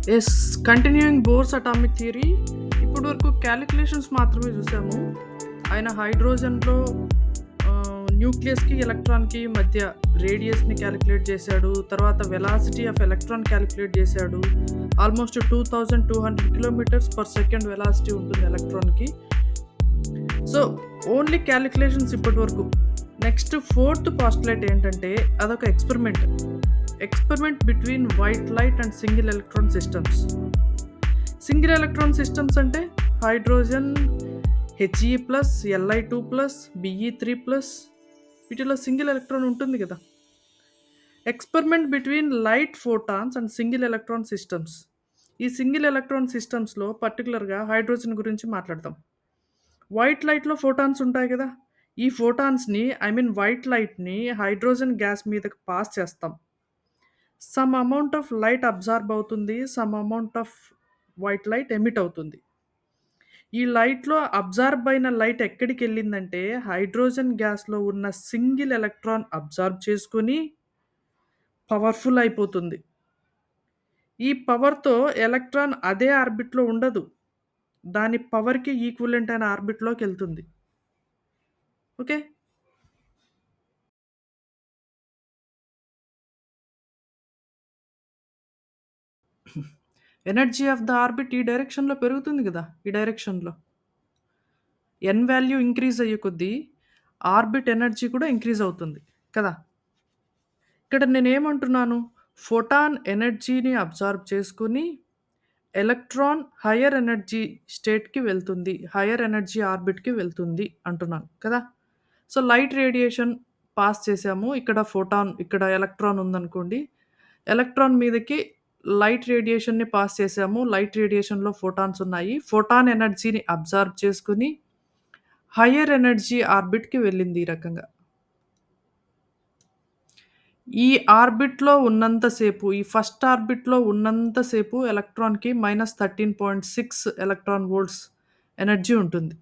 Yes. Continuing bores atomic theory. ఇప్పటి వరకు calculations మాత్రమే చూసాము. ఆయన హైడ్రోజన్‌లో న్యూక్లియస్‌కి, ఎలక్ట్రాన్‌కి మధ్య రేడియస్‌ని కాలిక్యులేట్ చేశాడు. తర్వాత వెలాసిటీ ఆఫ్ ఎలక్ట్రాన్ కాలిక్యులేట్ చేశాడు. Almost 2200 kilometres per second velocity ఉంటుంది ఎలక్ట్రాన్‌కి. సో, ఓన్లీ క్యాలిక్యులేషన్స్ ఇప్పటి వరకు. నెక్స్ట్ ఫోర్త్ పోస్టులేట్ ఏంటంటే అదొక experiment. Experiment between white light and single electron systems. Single electron systems అంటే హైడ్రోజన్, He+, Li2+, Be3+, వీటిలో single electron ఉంటుంది కదా. Experiment between light photons and single electron systems. ఈ single electron సిస్టమ్స్‌లో పర్టిక్యులర్‌గా hydrogen గురించి మాట్లాడతాం. వైట్ లైట్‌లో ఫోటాన్స్ ఉంటాయి కదా. ఈ ఫోటాన్స్‌ని వైట్ లైట్‌ని హైడ్రోజన్ గ్యాస్ మీదకి పాస్ చేస్తాం. Some amount of light absorb అవుతుంది. Some amount of white light emit అవుతుంది. ఈ లైట్‌లో అబ్జార్బ్ అయిన లైట్ ఎక్కడికెళ్ళిందంటే హైడ్రోజన్ గ్యాస్‌లో ఉన్న సింగిల్ ఎలక్ట్రాన్ అబ్జార్బ్ చేసుకొని పవర్‌ఫుల్ అయిపోతుంది. ఈ పవర్‌తో ఎలక్ట్రాన్ అదే ఆర్బిట్‌లో ఉండదు. దాని పవర్‌కి ఈక్వివలెంట్ అయిన ఆర్బిట్‌లోకెళ్తుంది. Okay. Energy of the orbit ఈ డైరెక్షన్‌లో పెరుగుతుంది గదా. ఈ డైరెక్షన్‌లో. ఎన్ వాల్యూ ఇంక్రీజ్ అయ్యే కొద్దీ ఆర్బిట్ ఎనర్జీ కూడా ఇంక్రీజ్ అవుతుంది కదా. ఇక్కడ నేనేమంటున్నాను, ఫోటాన్ ఎనర్జీని అబ్జార్బ్ చేసుకొని ఎలక్ట్రాన్ హైయర్ ఎనర్జీ స్టేట్‌కి వెళ్తుంది. హైయర్ ఎనర్జీ ఆర్బిట్‌కి వెళ్తుంది అంటున్నాను కదా. సో, లైట్ రేడియేషన్ పాస్ చేసాము. ఇక్కడ ఎలక్ట్రాన్ ఉందనుకోండి. ఎలక్ట్రాన్ మీదకి లైట్ రేడియేషన్‌ని పాస్ చేసాము. లైట్ రేడియేషన్‌లో ఫోటాన్స్ ఉన్నాయి. ఫోటాన్ ఎనర్జీని అబ్జార్బ్ చేసుకొని హైయర్ ఎనర్జీ ఆర్బిట్‌కి వెళ్ళింది ఈ రకంగా. ఈ ఆర్బిట్‌లో ఉన్నంత సేపు, ఈ ఫస్ట్ ఆర్బిట్‌లో ఉన్నంత సేపు ఎలక్ట్రాన్‌కి -13.6 ఎలక్ట్రాన్ వోల్ట్స్ ఎనర్జీ ఉంటుంది.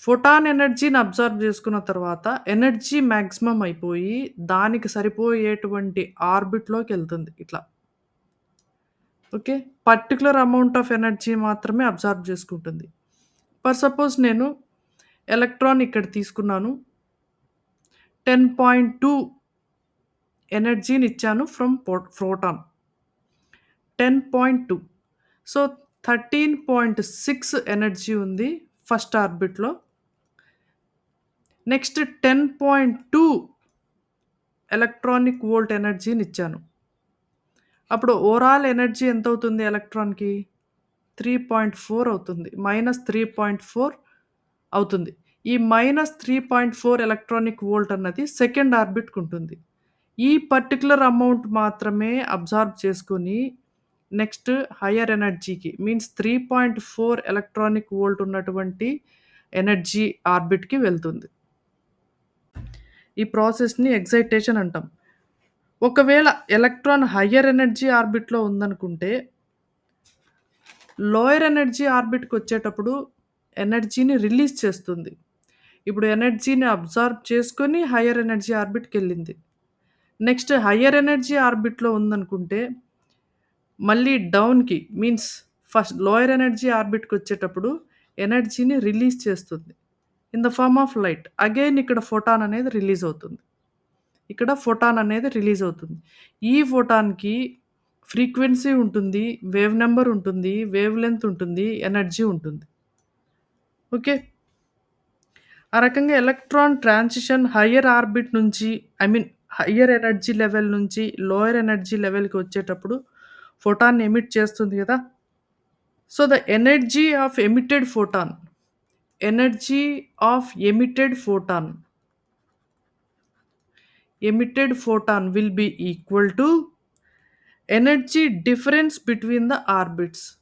ఫోటాన్ ఎనర్జీని అబ్జార్బ్ చేసుకున్న తర్వాత ఎనర్జీ మాక్సిమం అయిపోయి, దానికి సరిపోయేటువంటి ఆర్బిట్‌లోకెళ్తుంది ఇట్లా. Okay. Particular amount of energy మాత్రమే అబ్జార్బ్ చేసుకుంటుంది. సపోజ్ నేను ఎలక్ట్రాన్ ఇక్కడ తీసుకున్నాను. 10.2 ఎనర్జీనిచ్చాను ఫ్రమ్ ఫోటాన్. 10.2. సో, 13.6 ఎనర్జీ ఉంది ఫస్ట్ ఆర్బిట్‌లో. నెక్స్ట్ 10.2 ఎలక్ట్రానిక్ వోల్ట్ ఎనర్జీనిచ్చాను. అప్పుడు ఓవరాల్ ఎనర్జీ ఎంతవుతుంది ఎలక్ట్రాన్‌కి? 3.4 అవుతుంది. -3.4 అవుతుంది. ఈ -3.4 ఎలక్ట్రానిక్ వోల్ట్ అన్నది సెకండ్ ఆర్బిట్‌కుంటుంది. ఈ పర్టిక్యులర్ అమౌంట్ మాత్రమే అబ్జార్బ్ చేసుకొని నెక్స్ట్ హైయర్ ఎనర్జీకి 3.4 ఎలక్ట్రానిక్ వోల్ట్ ఉన్నటువంటి ఎనర్జీ ఆర్బిట్‌కి వెళ్తుంది. ఈ ప్రాసెస్‌ని ఎక్సైటేషన్ అంటాం. ఒకవేళ ఎలక్ట్రాన్ హైయర్ ఎనర్జీ ఆర్బిట్‌లో ఉందనుకుంటే, లోయర్ ఎనర్జీ ఆర్బిట్‌కొచ్చేటప్పుడు ఎనర్జీని రిలీజ్ చేస్తుంది. ఇప్పుడు ఎనర్జీని అబ్జార్బ్ చేసుకొని హైయర్ ఎనర్జీ ఆర్బిట్‌కెళ్ళింది. నెక్స్ట్ హైయర్ ఎనర్జీ ఆర్బిట్‌లో ఉందనుకుంటే, మళ్ళీ డౌన్‌కి ఫస్ట్ లోయర్ ఎనర్జీ ఆర్బిట్‌కొచ్చేటప్పుడు ఎనర్జీని రిలీజ్ చేస్తుంది. In the form of light. Again ఇక్కడ ఫోటాన్ అనేది రిలీజ్ అవుతుంది. ఇక్కడ ఫోటాన్ అనేది రిలీజ్ అవుతుంది. ఈ ఫోటాన్‌కి ఫ్రీక్వెన్సీ ఉంటుంది, వేవ్ నంబర్ ఉంటుంది, వేవ్ లెంత్ ఉంటుంది, ఎనర్జీ ఉంటుంది. ఓకే. ఆ రకంగా ఎలక్ట్రాన్ ట్రాన్సిషన్ హైయర్ ఆర్బిట్ నుంచి హైయర్ ఎనర్జీ లెవెల్ నుంచి లోయర్ ఎనర్జీ లెవెల్‌కి వచ్చేటప్పుడు ఫోటాన్‌ని ఎమిట్ చేస్తుంది గదా. So, the energy of emitted photon will be equal to energy difference between the orbits.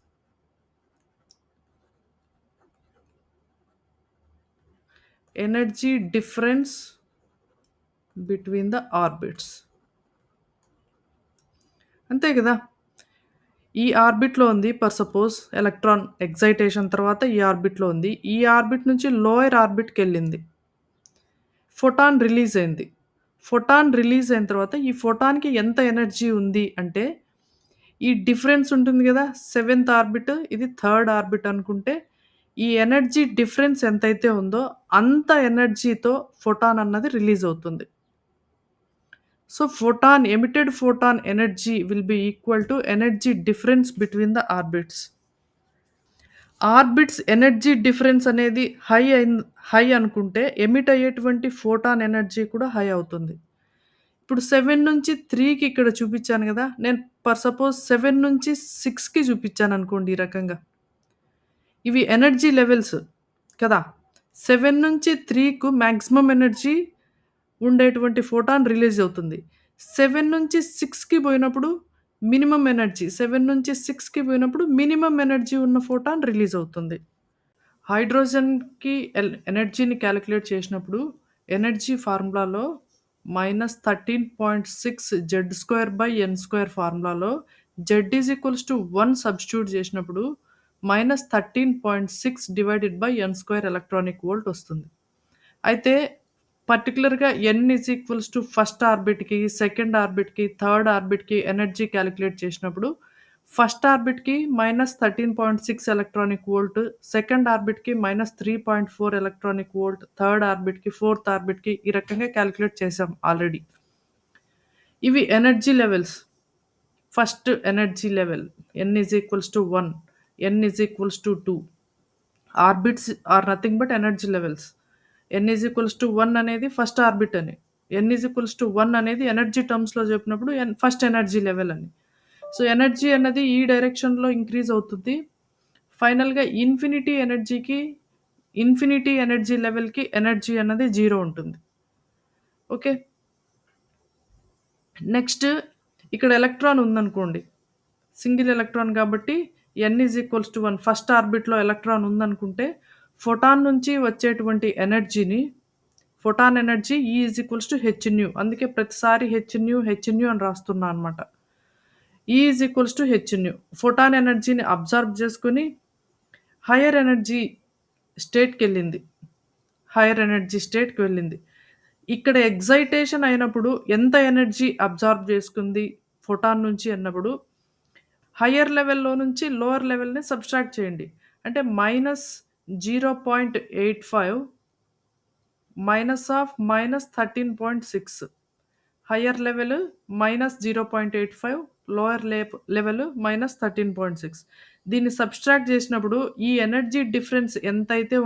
Energy difference between the orbits. అంతే గదా. ఈ ఆర్బిట్‌లో ఉంది సపోజ్ ఎలక్ట్రాన్ ఎక్సైటేషన్ తర్వాత ఈ ఆర్బిట్‌లో ఉంది. ఈ ఆర్బిట్ నుంచి లోయర్ ఆర్బిట్‌కెళ్ళింది. ఫోటాన్ రిలీజ్ అయింది. ఫోటాన్ రిలీజ్ అయిన తర్వాత ఈ ఫోటాన్‌కి ఎంత ఎనర్జీ ఉంది అంటే ఈ డిఫరెన్స్ ఉంటుంది గదా! సెవెంత్ ఆర్బిట్, ఇది థర్డ్ ఆర్బిట్ అనుకుంటే, ఈ ఎనర్జీ డిఫరెన్స్ ఎంతైతే ఉందో, అంత ఎనర్జీతో ఫోటాన్ అన్నది రిలీజ్ అవుతుంది. So, emitted photon energy will be equal to energy difference between the orbits. Orbits energy difference అనేది హై అనుకుంటే, ఎమిట్ అయ్యేటువంటి ఫోటాన్ ఎనర్జీ కూడా హై అవుతుంది. ఇప్పుడు 7-3కి ఇక్కడ చూపిచ్చాను గదా! నేను సపోజ్ 7-6కి చూపిచ్చాననుకోండి ఈ రకంగా. ఇవి ఎనర్జీ లెవెల్స్ కదా! 7-3కు మాక్సిమం ఎనర్జీ ఉండేటువంటి ఫోటాన్ రిలీజ్ అవుతుంది. 7-6కి పోయినప్పుడు మినిమమ్ ఎనర్జీ. 7-6కి పోయినప్పుడు మినిమమ్ ఎనర్జీ ఉన్న ఫోటాన్ రిలీజ్ అవుతుంది. హైడ్రోజన్‌కి ఎనర్జీని కాలిక్యులేట్ చేసినప్పుడు ఎనర్జీ ఫార్ములాలో -13.6 Z²/n² ఫార్ములాలో Z 1 సబ్స్టిట్యూట్ చేసినప్పుడు -13.6 divided by n² electronic volt వస్తుంది. అయితే పర్టిక్యులర్‌గా ఫస్ట్ ఆర్బిట్‌కి, సెకండ్ ఆర్బిట్‌కి, థర్డ్ ఆర్బిట్‌కి ఎనర్జీ కాలిక్యులేట్ చేసినప్పుడు ఫస్ట్ ఆర్బిట్‌కి -13.6 ఎలక్ట్రానిక్ వోల్ట్, సెకండ్ ఆర్బిట్‌కి -3.4 ఎలక్ట్రానిక్ వోల్ట్, థర్డ్ ఆర్బిట్‌కి, ఫోర్త్ ఆర్బిట్‌కి ఈ రకంగా కాలిక్యులేట్ చేసాం ఆల్రెడీ. ఇవి energy levels. First energy level n 1, n 2. Orbits are nothing but energy levels. n 1 అనేది ఫస్ట్ ఆర్బిట్ అని. n 1 అనేది ఎనర్జీ టర్మ్స్‌లో చెప్పినప్పుడు ఫస్ట్ ఎనర్జీ లెవెల్ అని. సో, ఎనర్జీ అన్నది ఈ డైరెక్షన్‌లో ఇంక్రీజ్ అవుతుంది. ఫైనల్‌గా ఇన్ఫినిటీ ఎనర్జీ లెవెల్‌కి ఎనర్జీ అన్నది 0 ఉంటుంది. ఓకే. నెక్స్ట్ ఇక్కడ ఎలక్ట్రాన్ ఉందనుకోండి. సింగిల్ ఎలక్ట్రాన్ కాబట్టి n 1 ఫస్ట్ ఆర్బిట్‌లో ఎలక్ట్రాన్ ఉందనుకుంటే, ఫోటాన్ నుంచి వచ్చేటువంటి ఎనర్జీని ఫోటాన్ ఎనర్జీ hν. అందుకే ప్రతిసారి hν అని రాస్తున్నా అనమాట. hν. ఫోటాన్ ఎనర్జీని అబ్జార్బ్ చేసుకొని హైయర్ ఎనర్జీ స్టేట్‌కెళ్ళింది. హైయర్ ఎనర్జీ స్టేట్‌కి వెళ్ళింది. ఇక్కడ ఎక్సైటేషన్ అయినప్పుడు ఎంత ఎనర్జీ అబ్జార్బ్ చేసుకుంది ఫోటాన్ నుంచి అన్నప్పుడు, హైయర్ లెవెల్‌లో నుంచి లోయర్ లెవెల్‌ని సబ్‌ట్రాక్ట్ చేయండి. అంటే -0.85 -13.6 హైయర్ లెవెల్ -0.85 లోయర్ లెవెల్ -13.6 దీన్ని సబ్‌ట్రాక్ట్ చేసినప్పుడు ఈ ఎనర్జీ డిఫరెన్స్ ఎంతైతే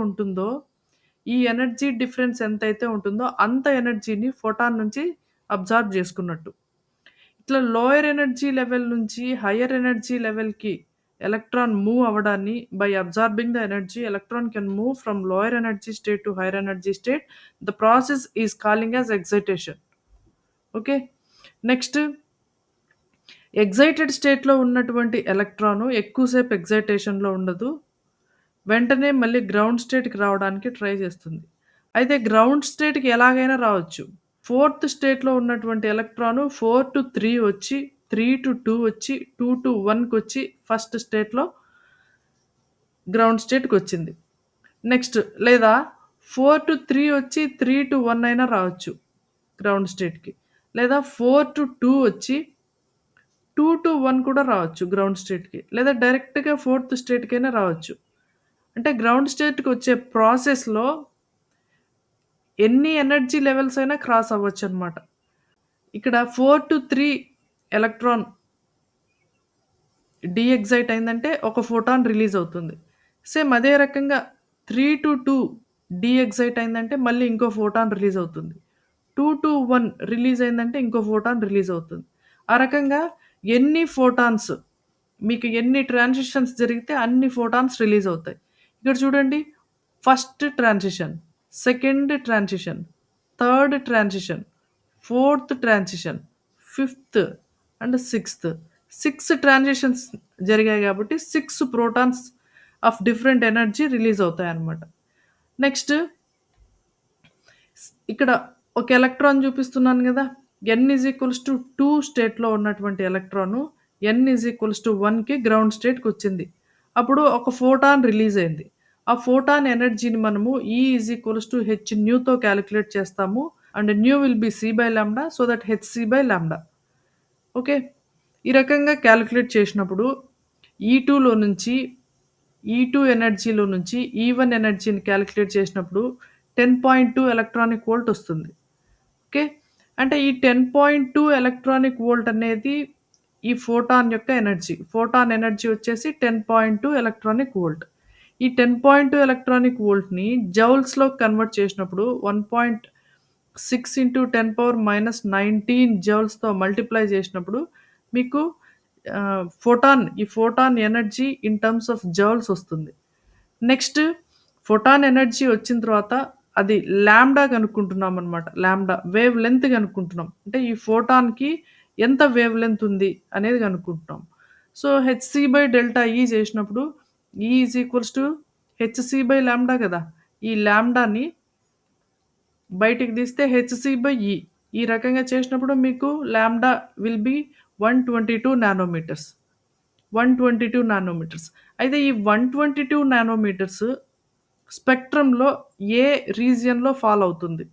ఉంటుందో అంత ఎనర్జీని ఫోటాన్ నుంచి అబ్జార్బ్ చేసుకున్నట్టు. ఇట్లా లోయర్ ఎనర్జీ లెవెల్ నుంచి హైయర్ ఎనర్జీ లెవెల్‌కి ఎలక్ట్రాన్ మూవ్ అవ్వడాన్ని by absorbing the energy, electron can move from lower energy state to higher energy state. The process is calling as excitation. Okay. Next excited స్టేట్‌లో ఉన్నటువంటి electron ఎక్కువ సేపు ఎక్సైటేషన్‌లో ఉండదు. వెంటనే మళ్ళీ గ్రౌండ్ స్టేట్‌కి రావడానికి ట్రై చేస్తుంది. అయితే గ్రౌండ్ స్టేట్‌కి ఎలాగైనా రావచ్చు. ఫోర్త్ స్టేట్‌లో ఉన్నటువంటి ఎలక్ట్రాను 4-3 వచ్చి, 3-2 వచ్చి, 2-1కొచ్చి ఫస్ట్ స్టేట్‌లో గ్రౌండ్ స్టేట్‌కొచ్చింది. నెక్స్ట్ లేదా 4-3 వచ్చి 3-1 అయినా రావచ్చు గ్రౌండ్ స్టేట్‌కి. లేదా 4-2 వచ్చి 2-1 కూడా రావచ్చు గ్రౌండ్ స్టేట్‌కి. లేదా డైరెక్ట్‌గా ఫోర్త్ స్టేట్‌కైనా రావచ్చు. అంటే గ్రౌండ్ స్టేట్‌కొచ్చే ప్రాసెస్‌లో ఎన్ని ఎనర్జీ లెవెల్స్ అయినా క్రాస్ అవ్వచ్చనమాట. ఇక్కడ 4-3 ఎలక్ట్రాన్ ఎక్సైట్ అయిందంటే ఒక ఫోటాన్ రిలీజ్ అవుతుంది. సేమ్ అదే రకంగా 3-2 ఎక్సైట్ అయిందంటే మళ్ళీ ఇంకో ఫోటాన్ రిలీజ్ అవుతుంది. 2-1 రిలీజ్ అయిందంటే ఇంకో ఫోటాన్ రిలీజ్ అవుతుంది. ఆ రకంగా ఎన్ని ఫోటాన్స్ మీకు ఎన్ని ట్రాన్సిషన్స్ జరిగితే అన్ని ఫోటాన్స్ రిలీజ్ అవుతాయి. ఇక్కడ చూడండి first transition, second transition, third transition, fourth transition, fifth and sixth. 6 transitions జరిగాయి కాబట్టి 6 protons of different energy release అవుతాయన్నమాట. నెక్స్ట్ ఇక్కడ ఒక ఎలక్ట్రాన్ చూపిస్తున్నాను గదా! n 2 స్టేట్‌లో ఉన్నటువంటి ఎలక్ట్రాను n 1కి గ్రౌండ్ స్టేట్‌కొచ్చింది. అప్పుడు ఒక ఫోటాన్ రిలీజ్ అయింది. ఆ ఫోటాన్ ఎనర్జీని మనము hνతో కాలిక్యులేట్ చేస్తాము. And will be c/λ so that hc/λ. Okay. ఈ రకంగా కాలిక్యులేట్ చేసినప్పుడు ఈ2లో నుంచి ఈ2 ఎనర్జీలో నుంచి ఈ1 ఎనర్జీని కాలిక్యులేట్ చేసినప్పుడు 10.2 ఎలక్ట్రానిక్ వోల్ట్ ఒస్తుంది. ఓకే. అంటే ఈ 10.2 ఎలక్ట్రానిక్ వోల్ట్ అనేది ఈ ఫోటాన్ యొక్క ఎనర్జీ. ఫోటాన్ ఎనర్జీ వచ్చేసి 10.2 ఎలక్ట్రానిక్ వోల్ట్. ఈ 10.2 ఎలక్ట్రానిక్ వోల్ట్‌ని జౌల్స్‌లోకి కన్వర్ట్ చేసినప్పుడు 1.6 ఇంటూ 10⁻−19 జౌల్స్‌తో మల్టిప్లై చేసినప్పుడు మీకు ఈ photon energy in terms of joules ఒస్తుంది. నెక్స్ట్ ఫోటాన్ ఎనర్జీ వచ్చిన తర్వాత అది లాంబ్డా కనుక్కుంటున్నామనమాట. లాంబ్డా వేవ్ లెంత్ కనుక్కుంటున్నాం. అంటే ఈ ఫోటాన్‌కి ఎంత వేవ్ లెంత్ ఉంది అనేది కనుక్కుంటున్నాం. సో, hc/Δe చేసినప్పుడు E hc/లాంబ్డా కదా! ఈ లాంబ్డాని బయటికి తీస్తే hc/E. ఈ రకంగా చేసినప్పుడు మీకు lambda will B 122 nanometres. 122 nanometres. అయితే ఈ 122 నానోమీటర్స్ స్పెక్ట్రమ్‌లో ఏ రీజియన్‌లో ఫాల్ అవుతుంది?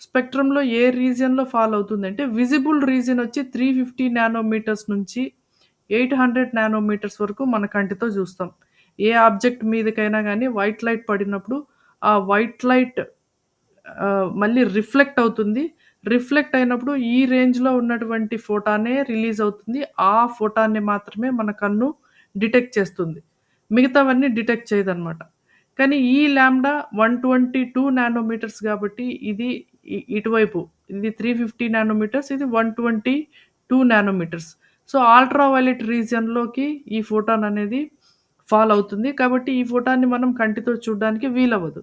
స్పెక్ట్రమ్‌లో ఏ రీజియన్‌లో ఫాల్ అవుతుందంటే విజిబుల్ రీజియన్ వచ్చి 350 నానోమీటర్స్ నుంచి 800 నానోమీటర్స్ వరకు మన కంటితో చూస్తాం. ఏ ఆబ్జెక్ట్ మీదకైనా గాని వైట్ లైట్ పడినప్పుడు ఆ వైట్ లైట్ మళ్ళీ రిఫ్లెక్ట్ అవుతుంది. రిఫ్లెక్ట్ అయినప్పుడు ఈ రేంజ్‌లో ఉన్నటువంటి ఫోటానే రిలీజ్ అవుతుంది. ఆ ఫోటాన్‌ని మాత్రమే మన కన్ను డిటెక్ట్ చేస్తుంది. మిగతావన్నీ డిటెక్ట్ చేయదనమాట. కానీ ఈ లాంబ్డా 122 నానోమీటర్స్ గాబట్టి ఇది ఇటువైపు ఇది 350 నానోమీటర్స్, ఇది 122 నానోమీటర్స్. సో, అల్ట్రా వయలెట్ రీజియన్‌లోకి ఈ ఫోటాన్ అనేది ఫాల్ అవుతుంది. కాబట్టి ఈ ఫోటాన్‌ని మనం కంటితో చూడడానికి వీలవ్వదు.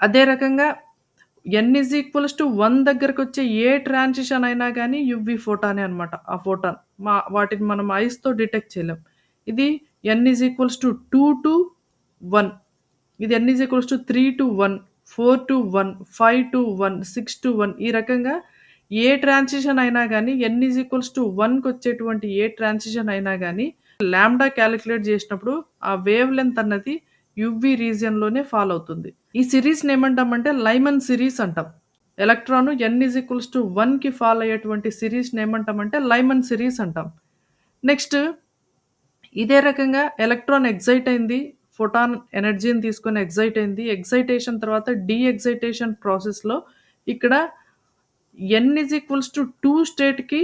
అదే రకంగా n=1 దగ్గరకొచ్చే ఏ ట్రాన్సిషన్ అయినా గాని యూవీ ఫోటానే అనమాట. ఆ ఫోటాన్. వాటిని మనం ఐస్‌తో డిటెక్ట్ చేయలేం. ఇది n=2-1. ఇది n=3-1, 4-1, 5-1, 6-1 ఈ రకంగా ఏ ట్రాన్సిషన్ అయినా గాని n=1కొచ్చేటువంటి ఏ ట్రాన్సిషన్ అయినా గాని లాంబ్డా కాలిక్యులేట్ చేసినప్పుడు ఆ వేవ్ లెంత్ అన్నది యూవీ రీజియన్‌లోనే ఫాల్ అవుతుంది. ఈ సీరీస్‌ని ఏమంటామంటే లైమన్ సీరీస్ అంటాం. ఎలక్ట్రాన్ n=1కి ఫాల్ అయ్యేటువంటి సీరీస్‌ని ఏమంటామంటే లైమన్ సీరీస్ అంటాం. నెక్స్ట్ ఇదే రకంగా ఎలక్ట్రాన్ ఎక్సైట్ అయింది. ఫోటాన్ ఎనర్జీని తీసుకొని ఎక్సైట్ అయింది. ఎక్సైటేషన్ తర్వాత డీ ఎక్సైటేషన్ ప్రాసెస్‌లో ఇక్కడ n=2 స్టేట్‌కి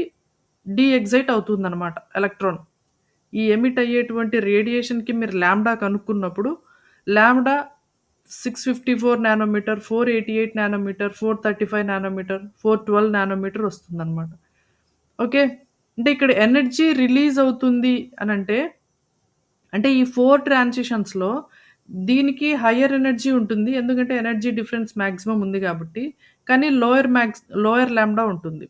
డీ ఎక్సైట్ అవుతుందనమాట ఎలక్ట్రాన్. ఈ ఎమిట్ అయ్యేటువంటి రేడియేషన్‌కి మీరు లాంబ్డా కనుక్కున్నప్పుడు lambda 654 nanometre, 488 nanometre, 435 nanometre, 412 nanometre వస్తుందనమాట. ఓకే. అంటే ఇక్కడ ఎనర్జీ రిలీజ్ అవుతుంది అనంటే, అంటే ఈ 4 ట్రాన్సిషన్స్‌లో దీనికి హైయర్ ఎనర్జీ ఉంటుంది. ఎందుకంటే ఎనర్జీ డిఫరెన్స్ మాక్సిమం ఉంది గాబట్టి. కానీ లోయర్ లాంబ్డా ఉంటుంది.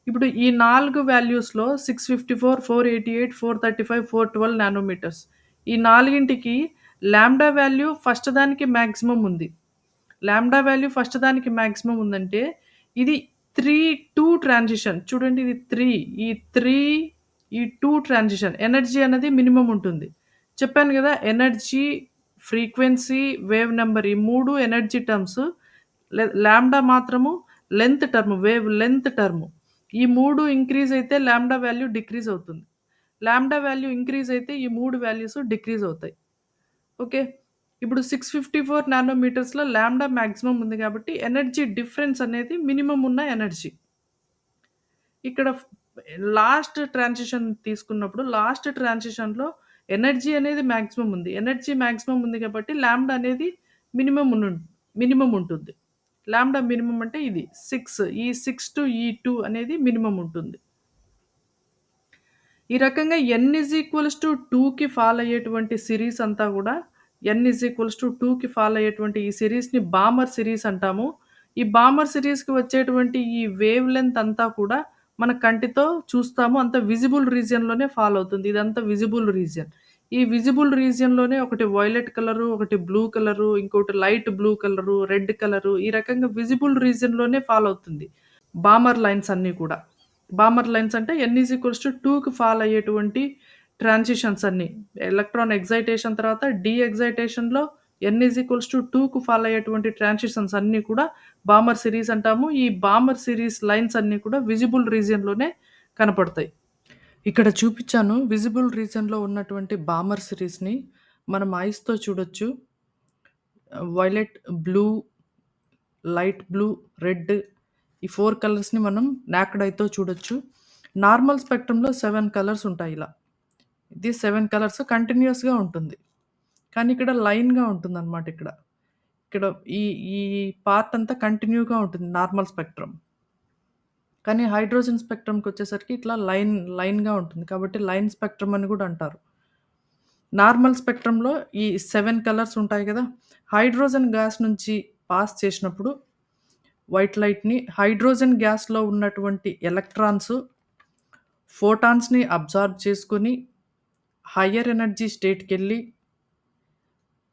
ఇప్పుడు ఈ 4 వాల్యూస్‌లో 654, 488, 435, 412 నానోమీటర్స్. ఈ నాలుగింటికి లాంబ్డా వాల్యూ ఫస్ట్ దానికి మాక్సిమం ఉంది. లాంబ్డా వాల్యూ ఫస్ట్ దానికి మాక్సిమం ఉందంటే, ఇది 3-2 ట్రాన్సిషన్. చూడండి ఇది 3 ఈ 3 ఈ 2 ట్రాన్సిషన్. ఎనర్జీ అనేది మినిమమ్ ఉంటుంది. చెప్పాను గదా! ఎనర్జీ, ఫ్రీక్వెన్సీ, వేవ్ నంబర్ ఈ 3 ఎనర్జీ టర్మ్స్. లాంబ్డా మాత్రము length term, wave length term. ఈ 3 ఇంక్రీజ్ అయితే లాంబ్డా వాల్యూ డిక్రీజ్ అవుతుంది. లాంబ్డా వాల్యూ ఇంక్రీజ్ అయితే ఈ 3 వాల్యూస్ డిక్రీజ్ అవుతాయి. ఓకే. ఇప్పుడు 654 నానోమీటర్స్‌లో లాంబ్డా మాక్సిమం ఉంది కాబట్టి ఎనర్జీ డిఫరెన్స్ అనేది మినిమమ్ ఉన్న ఎనర్జీ. ఇక్కడ లాస్ట్ ట్రాన్సిషన్ తీసుకున్నప్పుడు లాస్ట్ ట్రాన్సిషన్‌లో ఎనర్జీ అనేది మాక్సిమం ఉంది. ఎనర్జీ మాక్సిమం ఉంది కాబట్టి లాంబ్డా అనేది మినిమమ్ మినిమమ్ ఉంటుంది. లాంబ్డా మినిమమ్ అంటే ఇది 6. ఈ 6-2 అనేది మినిమమ్ ఉంటుంది. ఈ రకంగా n=2కి ఫాల్ అయ్యేటువంటి సీరీస్ అంతా గూడా n=2కి ఫాల్ అయ్యేటువంటి ఈ సీరీస్‌ని బామర్ సీరీస్ అంటాము. ఈ బామర్ సీరీస్‌కి వచ్చేటువంటి ఈ వేవ్ లెంత్ అంతా కూడా మన కంటితో చూస్తాము. అంతా విజిబుల్ రీజియన్‌లోనే ఫాల్ అవుతుంది. ఇదంతా విజిబుల్ రీజియన్. ఈ విజిబుల్ రీజియన్‌లోనే ఒకటి వయలెట్ కలరు, ఒకటి బ్లూ కలరు, ఇంకోటి light blue colour, red colour ఈ రకంగా విజిబుల్ రీజియన్‌లోనే ఫాల్ అవుతుంది. బామర్ లైన్స్ అన్నీ కూడా. బామర్ లైన్స్ అంటే n=2కి ఫాల్ అయ్యేటువంటి ట్రాన్సిషన్స్ అన్నీ. ఎలక్ట్రాన్ ఎక్సైటేషన్ తర్వాత డీ ఎక్సైటేషన్‌లో n=2కు ఫాల్ అయ్యేటువంటి ట్రాన్సిషన్స్ అన్నీ కూడా బామర్ సీరీస్ అంటాము. ఈ బామర్ సీరీస్ లైన్స్ అన్నీ కూడా విజిబుల్ రీజియన్‌లోనే కనపడతాయి. ఇక్కడ చూపిచ్చాను విజిబుల్ రీజన్‌లో ఉన్నటువంటి బామర్ సిరీస్‌ని మనం ఐస్‌తో చూడొచ్చు. Violet, blue, light blue, red ఈ 4 కలర్స్‌ని మనం నాక్డ్ ఐతో చూడొచ్చు. నార్మల్ స్పెక్ట్రమ్‌లో 7 కలర్స్ ఉంటాయి ఇలా. ఇది 7 కలర్స్ కంటిన్యూయస్‌గా ఉంటుంది. కానీ ఇక్కడ లైన్‌గా ఉంటుందనమాట ఇక్కడ. ఇక్కడ ఈ ఈ పార్ట్ అంతా కంటిన్యూగా ఉంటుంది నార్మల్ స్పెక్ట్రమ్. కానీ హైడ్రోజన్ స్పెక్ట్రమ్‌కొచ్చేసరికి ఇట్లా లైన్‌గా ఉంటుంది. కాబట్టి లైన్ స్పెక్ట్రమ్ అని గూడా అంటారు. నార్మల్ స్పెక్ట్రమ్‌లో ఈ 7 కలర్స్ ఉంటాయి గదా! హైడ్రోజన్ గ్యాస్ నుంచి పాస్ చేసినప్పుడు వైట్ లైట్‌ని హైడ్రోజన్ గ్యాస్‌లో ఉన్నటువంటి ఎలక్ట్రాన్స్ ఫోటాన్స్‌ని అబ్జార్బ్ చేసుకొని హైయర్ ఎనర్జీ స్టేట్‌కెళ్ళి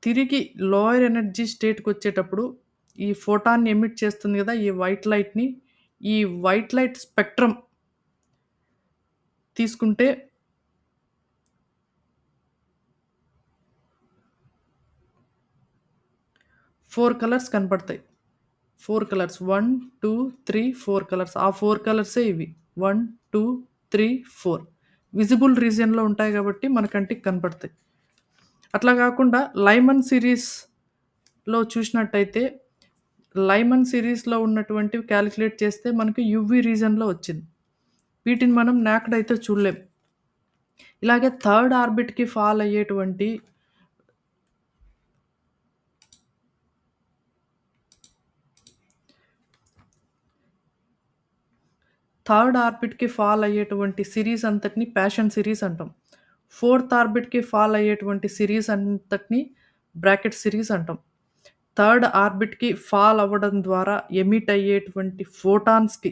తిరిగి లోయర్ ఎనర్జీ స్టేట్‌కొచ్చేటప్పుడు ఈ ఫోటాన్‌ని ఎమిట్ చేస్తుంది గదా! ఈ వైట్ లైట్‌ని ఈ వైట్ లైట్ స్పెక్ట్రమ్ తీసుకుంటే 4 కలర్స్ కనపడతాయి. 4 కలర్స్ 1, 2, 3, 4 కలర్స్. ఆ 4 కలర్సే ఇవి. 1, 2, 3, 4 విజిబుల్ రీజియన్‌లో ఉంటాయి గాబట్టి మన కంటికి కనపడతాయి. అట్లా గాకుండా లైమన్ సిరీస్‌లో చూసినట్టయితే, లైమన్ సిరీస్‌లో ఉన్నటువంటివి కాలిక్యులేట్ చేస్తే మనకి యూవీ రీజియన్‌లో వచ్చింది. వీటిని మనం నాక్డ్ అయితే చూడలేం. ఇలాగే థర్డ్ ఆర్బిట్‌కి ఫాల్ అయ్యేటువంటి థర్డ్ ఆర్బిట్‌కి ఫాల్ అయ్యేటువంటి సిరీస్ అంతటిని ప్యాషన్ సిరీస్ అంటాం. ఫోర్త్ ఆర్బిట్‌కి ఫాల్ అయ్యేటువంటి సిరీస్ అంతటిని బ్రాకెట్ సిరీస్ అంటాం. థర్డ్ ఆర్బిట్‌కి ఫాల్ అవ్వడం ద్వారా ఎమిట్ అయ్యేటువంటి ఫోటాన్స్‌కి,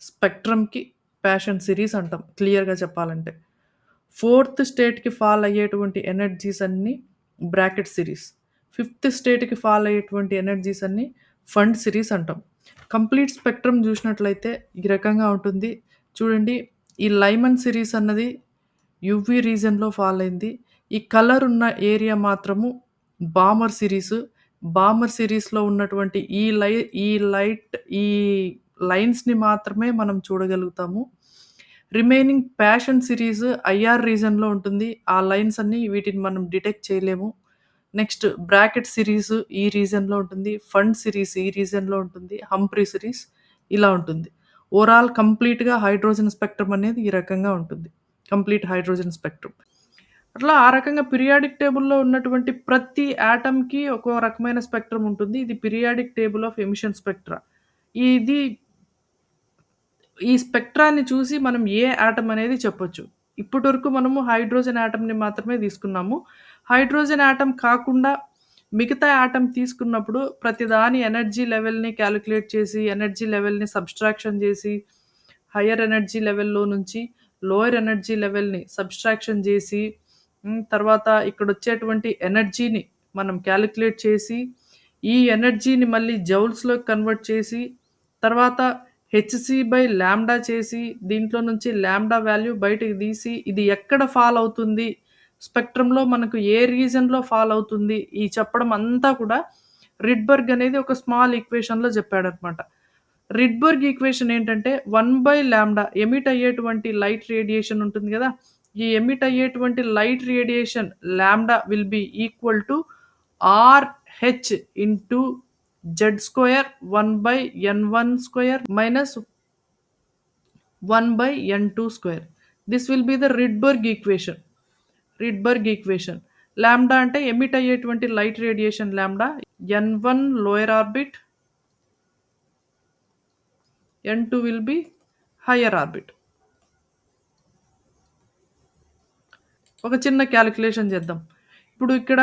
స్పెక్ట్రమ్‌కి ప్యాషన్ సిరీస్ అంటాం క్లియర్‌గా చెప్పాలంటే. ఫోర్త్ స్టేట్‌కి ఫాల్ అయ్యేటువంటి ఎనర్జీస్ అన్నీ బ్రాకెట్ సిరీస్. ఫిఫ్త్ స్టేట్‌కి ఫాల్ అయ్యేటువంటి ఎనర్జీస్ అన్నీ ఫండ్ సిరీస్ అంటాం. కంప్లీట్ స్పెక్ట్రమ్ జూసినట్లయితే ఈ రకంగా ఉంటుంది. చూడండి ఈ లైమన్ సిరీస్ అన్నది యూవీ రీజియన్‌లో ఫాల్ అయింది. ఈ కలర్ ఉన్న ఏరియా మాత్రము బామర్ సిరీసు. బామర్ సిరీస్‌లో ఉన్నటువంటి ఈ లైట్ ఈ లైన్స్‌ని మాత్రమే మనం చూడగలుగుతాము. రిమైనింగ్ ప్యాషన్ సిరీస్ ఐఆర్ రీజన్‌లో ఉంటుంది. ఆ లైన్స్ అన్నీ వీటిని మనం డిటెక్ట్ చేయలేము. నెక్స్ట్ బ్రాకెట్ సిరీస్ ఈ రీజన్‌లో ఉంటుంది. ఫండ్ సిరీస్ ఈ రీజన్‌లో ఉంటుంది. హంఫ్రీ సిరీస్ ఇలా ఉంటుంది. ఓవరాల్ కంప్లీట్‌గా హైడ్రోజన్ స్పెక్ట్రమ్ అనేది ఈ రకంగా ఉంటుంది. Complete hydrogen spectrum. అట్లా ఆ రకంగా పీరియాడిక్ టేబుల్‌లో ఉన్నటువంటి ప్రతి యాటమ్‌కి ఒక్కో రకమైన స్పెక్ట్రమ్ ఉంటుంది. ఇది periodic table of emission spectra. ఇది ఈ స్పెక్ట్రాన్ని చూసి మనం ఏ యాటమ్ అనేది చెప్పొచ్చు. ఇప్పటి వరకు మనము హైడ్రోజన్ యాటమ్‌ని మాత్రమే తీసుకున్నాము. హైడ్రోజన్ యాటమ్ కాకుండా మిగతా యాటమ్ తీసుకున్నప్పుడు ప్రతిదాని ఎనర్జీ లెవెల్‌ని కాలిక్యులేట్ చేసి, ఎనర్జీ లెవెల్‌ని సబ్‌స్ట్రాక్షన్ చేసి, హైయర్ ఎనర్జీ లెవెల్‌లో నుంచి లోయర్ ఎనర్జీ లెవెల్‌ని సబ్‌స్ట్రాక్షన్ చేసి, తర్వాత ఇక్కడొచ్చేటువంటి ఎనర్జీని మనం కాలిక్యులేట్ చేసి, ఈ ఎనర్జీని మళ్ళీ జౌల్స్‌లోకి కన్వర్ట్ చేసి, తర్వాత హెచ్‌సి/లాంబ్డా చేసి, దీంట్లో నుంచి లాంబ్డా వాల్యూ బయటకి తీసి, ఇది ఎక్కడ ఫాల్ అవుతుంది, స్పెక్ట్రమ్‌లో మనకు ఏ రీజన్‌లో ఫాల్ అవుతుంది, ఈ చెప్పడం అంతా కూడా రిడ్బర్గ్ అనేది ఒక స్మాల్ ఈక్వేషన్‌లో చెప్పాడనమాట. రిడ్బర్గ్ ఈక్వేషన్ ఏంటంటే 1/లాంబ్డా ఎమిట్ అయ్యేటువంటి లైట్ రేడియేషన్ ఉంటుంది గదా! ఈ ఎమిట్ అయ్యేటువంటి light radiation lambda will be equal to R H into Z square 1/n1 square minus 1/n2 square. This will be the Rydberg equation. Rydberg equation. Lambda అంటే emit అయ్యేటువంటి light radiation lambda. n1 lower orbit, n2 will be higher orbit. ఒక చిన్న calculation చేద్దాం. ఇప్పుడు ఇక్కడ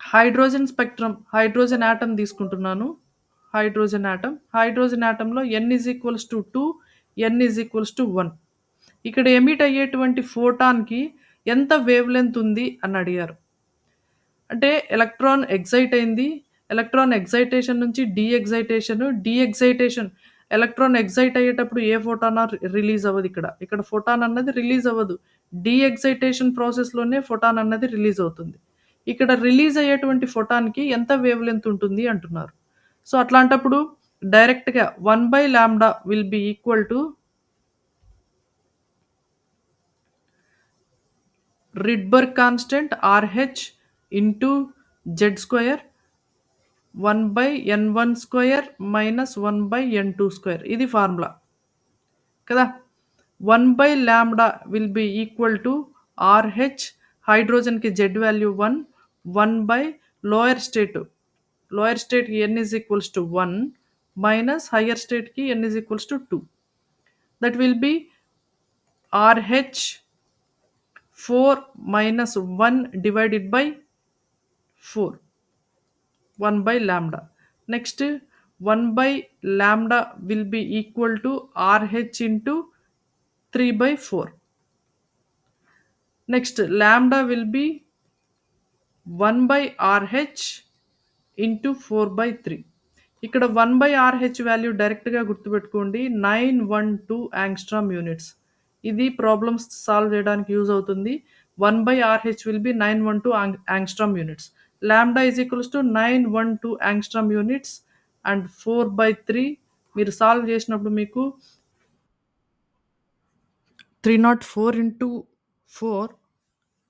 hydrogen spectrum, hydrogen atom తీసుకుంటున్నాను. Hydrogen యాటమ్‌లో n=2, n=1. ఇక్కడ ఎమిట్ అయ్యేటువంటి ఫోటాన్‌కి ఎంత వేవ్ లెంత్ ఉంది అని అడిగారు. అంటే ఎలక్ట్రాన్ ఎక్సైట్ అయింది. ఎలక్ట్రాన్ ఎక్సైటేషన్ నుంచి డీ ఎక్సైటేషన్ ఎలక్ట్రాన్ ఎక్సైట్ అయ్యేటప్పుడు ఏ ఫోటాన్ రిలీజ్ అవ్వదు ఇక్కడ. ఇక్కడ ఫోటాన్ అన్నది రిలీజ్ అవ్వదు. డీ ఎక్సైటేషన్ ప్రాసెస్‌లోనే ఫోటాన్ అన్నది రిలీజ్ అవుతుంది. ఇక్కడ రిలీజ్ అయ్యేటువంటి ఫోటాన్‌కి ఎంత వేవ్ లెంత్ ఉంటుంది అంటున్నారు. సో, అట్లాంటప్పుడు డైరెక్ట్‌గా 1/లాంబ్డా will be equal to Rydberg constant RH into Z square 1 by n1 square minus 1 by n2 square. ఇది ఫార్ములా కదా. 1 by lambda will be equal to RH, హైడ్రోజన్కి Z value 1, 1 by lower స్టేట్కి n is equals to 1 minus higher స్టేట్కి n is equals to 2. That will be RH 4 minus 1 divided by 4, 1 by lambda. Next 1 by lambda will be equal to RH into 3 by 4. Next lambda will be 1 by RH into 4 by 3. ఇక్కడ 1 by RH value డైరెక్ట్గా గుర్తుపెట్టుకోండి, 912 angstrom units. ఇది problems solve చేయడానికి use అవుతుంది. 1 by RH will be 912 angstrom units. Lambda is equals to 912 angstrom units and 4 by 3 మీరు solve చేసినప్పుడు మీకు 304 into 4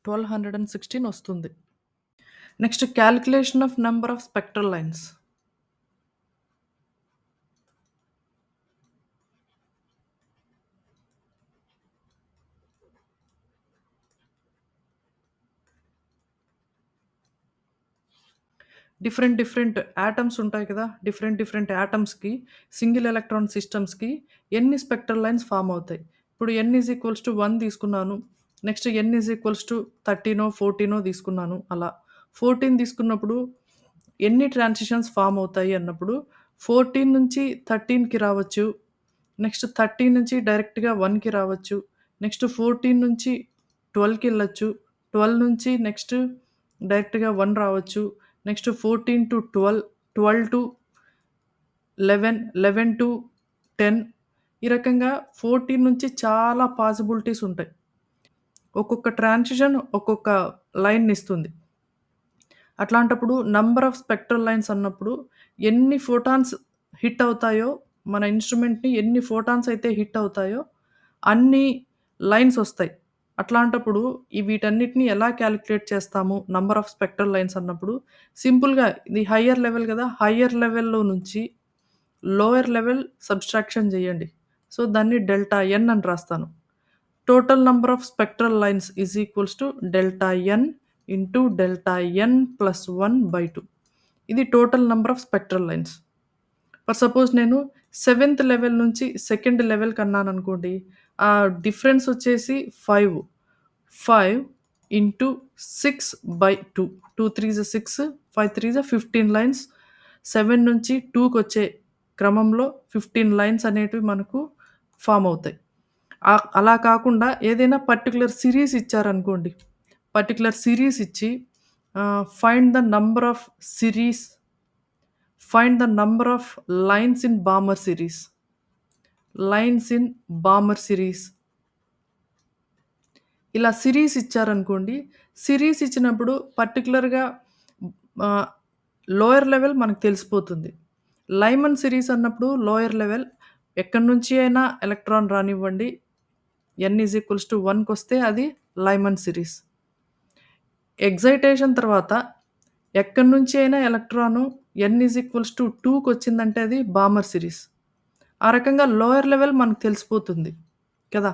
1216 వస్తుంది. Next calculation of number of spectral lines. Different atoms ఉంటాయి కదా. డిఫరెంట్ యాటమ్స్కి సింగిల్ ఎలక్ట్రాన్ సిస్టమ్స్కి ఎన్ని spectral lines form అవుతాయి. ఇప్పుడు n is equals to 1 తీసుకున్నాను. Next n is equals to 13 14 తీసుకున్నాను. అలా 14 తీసుకున్నప్పుడు ఎన్ని ట్రాన్సిషన్స్ ఫామ్ అవుతాయి అన్నప్పుడు 14 నుంచి 13కి రావచ్చు. నెక్స్ట్ 13 నుంచి డైరెక్ట్గా 1కి రావచ్చు. నెక్స్ట్ 14 నుంచి 12కి వెళ్ళొచ్చు. 12 నుంచి నెక్స్ట్ డైరెక్ట్గా 1 రావచ్చు. Next 14 to 12, 12 to 11, 11 to 10. ఈ రకంగా 14 నుంచి చాలా పాసిబిలిటీస్ ఉంటాయి. ఒక్కొక్క ట్రాన్సిషన్ ఒక్కొక్క లైన్ ఇస్తుంది. అట్లాంటప్పుడు నంబర్ ఆఫ్ స్పెక్ట్రల్ లైన్స్ అన్నప్పుడు ఎన్ని ఫోటాన్స్ హిట్ అవుతాయో, మన ఇన్స్ట్రుమెంట్‌ని ఎన్ని ఫోటాన్స్ అయితే హిట్ అవుతాయో అన్ని లైన్స్ వస్తాయి. అట్లాంటప్పుడు వీటన్నిటిని ఎలా క్యాలిక్యులేట్ చేస్తాము నంబర్ ఆఫ్ స్పెక్ట్రల్ లైన్స్ అన్నప్పుడు సింపుల్‌గా ఇది హయ్యర్ లెవెల్ కదా. హయ్యర్ లెవెల్‌లో నుంచి లోయర్ లెవెల్ సబ్‌స్ట్రాక్షన్ చేయండి. సో, దాన్ని డెల్టా ఎన్ అని రాస్తాను. Total number of spectral lines is equals to delta n into delta n plus 1/2. ఇది total number of spectral lines. For suppose నేను 7th లెవెల్ నుంచి 2nd లెవెల్‌కి అన్నాననుకోండి. ఆ డిఫరెన్స్ వచ్చేసి 5. 5 ఇంటూ 6/2. 2 3 6, 5 3 15 లైన్స్. 7 నుంచి 2కొచ్చే క్రమంలో 15 లైన్స్ అనేటివి మనకు ఫామ్ అవుతాయి. అలా కాకుండా ఏదైనా పర్టిక్యులర్ సిరీస్ ఇచ్చారనుకోండి. పర్టిక్యులర్ సిరీస్ ఇచ్చి find the number of lines in Balmer series. ఇలా సిరీస్ ఇచ్చారనుకోండి. సిరీస్ ఇచ్చినప్పుడు పర్టిక్యులర్‌గా లోయర్ లెవెల్ మనకు తెలిసిపోతుంది. లైమన్ సిరీస్ అన్నప్పుడు లోయర్ లెవెల్ ఎక్కడి నుంచి అయినా ఎలక్ట్రాన్ రానివ్వండి. n ఈజ్ ఈక్వల్స్ టు 1కొస్తే అది లైమన్ సిరీస్. ఎక్సైటేషన్ తర్వాత ఎక్కడి నుంచి అయినా electron n is equals to 2కొచ్చిందంటే అది బామర్ సిరీస్. ఆ రకంగా లోయర్ లెవెల్ మనకు తెలిసిపోతుంది కదా.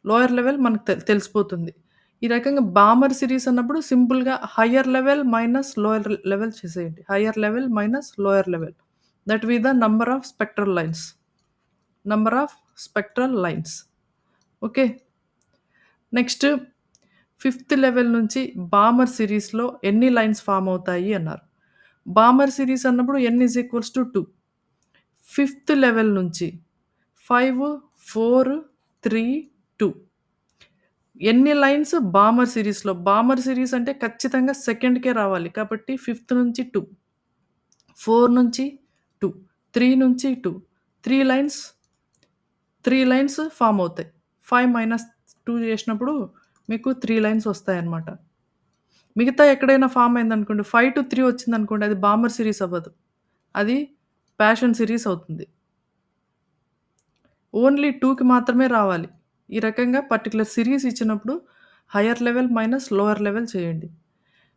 లోయర్ లెవెల్ మనకు తెలిసిపోతుంది. ఈ రకంగా బామర్ సిరీస్ అన్నప్పుడు సింపుల్‌గా higher level minus lower level చేసేయండి. Higher level minus lower level. That will the number of spectral lines. Okay. Next 5th level నుంచి బామర్ సిరీస్‌లో ఎన్ని లైన్స్ ఫామ్ అవుతాయి అన్నారు. బామర్ సిరీస్ అన్నప్పుడు n is equals to 2. 5th level నుంచి 5, 4, 3, 2 ఎన్ని lines Balmer సిరీస్‌లో. బామర్ సిరీస్ అంటే ఖచ్చితంగా సెకండ్‌కే రావాలి. కాబట్టి 5th నుంచి 2, 4 నుంచి 2, 3 నుంచి 2, 3 లైన్స్ ఫామ్ అవుతాయి. 5 - 2 చేసినప్పుడు మీకు 3 లైన్స్ వస్తాయన్నమాట. మిగతా ఎక్కడైనా ఫామ్ అయిందనుకోండి, 5-3 వచ్చిందనుకోండి, అది బామర్ సిరీస్ అవ్వదు. అది ప్యాషన్ సిరీస్ అవుతుంది. ఓన్లీ 2కి మాత్రమే రావాలి. ఈ రకంగా పర్టిక్యులర్ సిరీస్ ఇచ్చినప్పుడు higher level minus lower level చేయండి.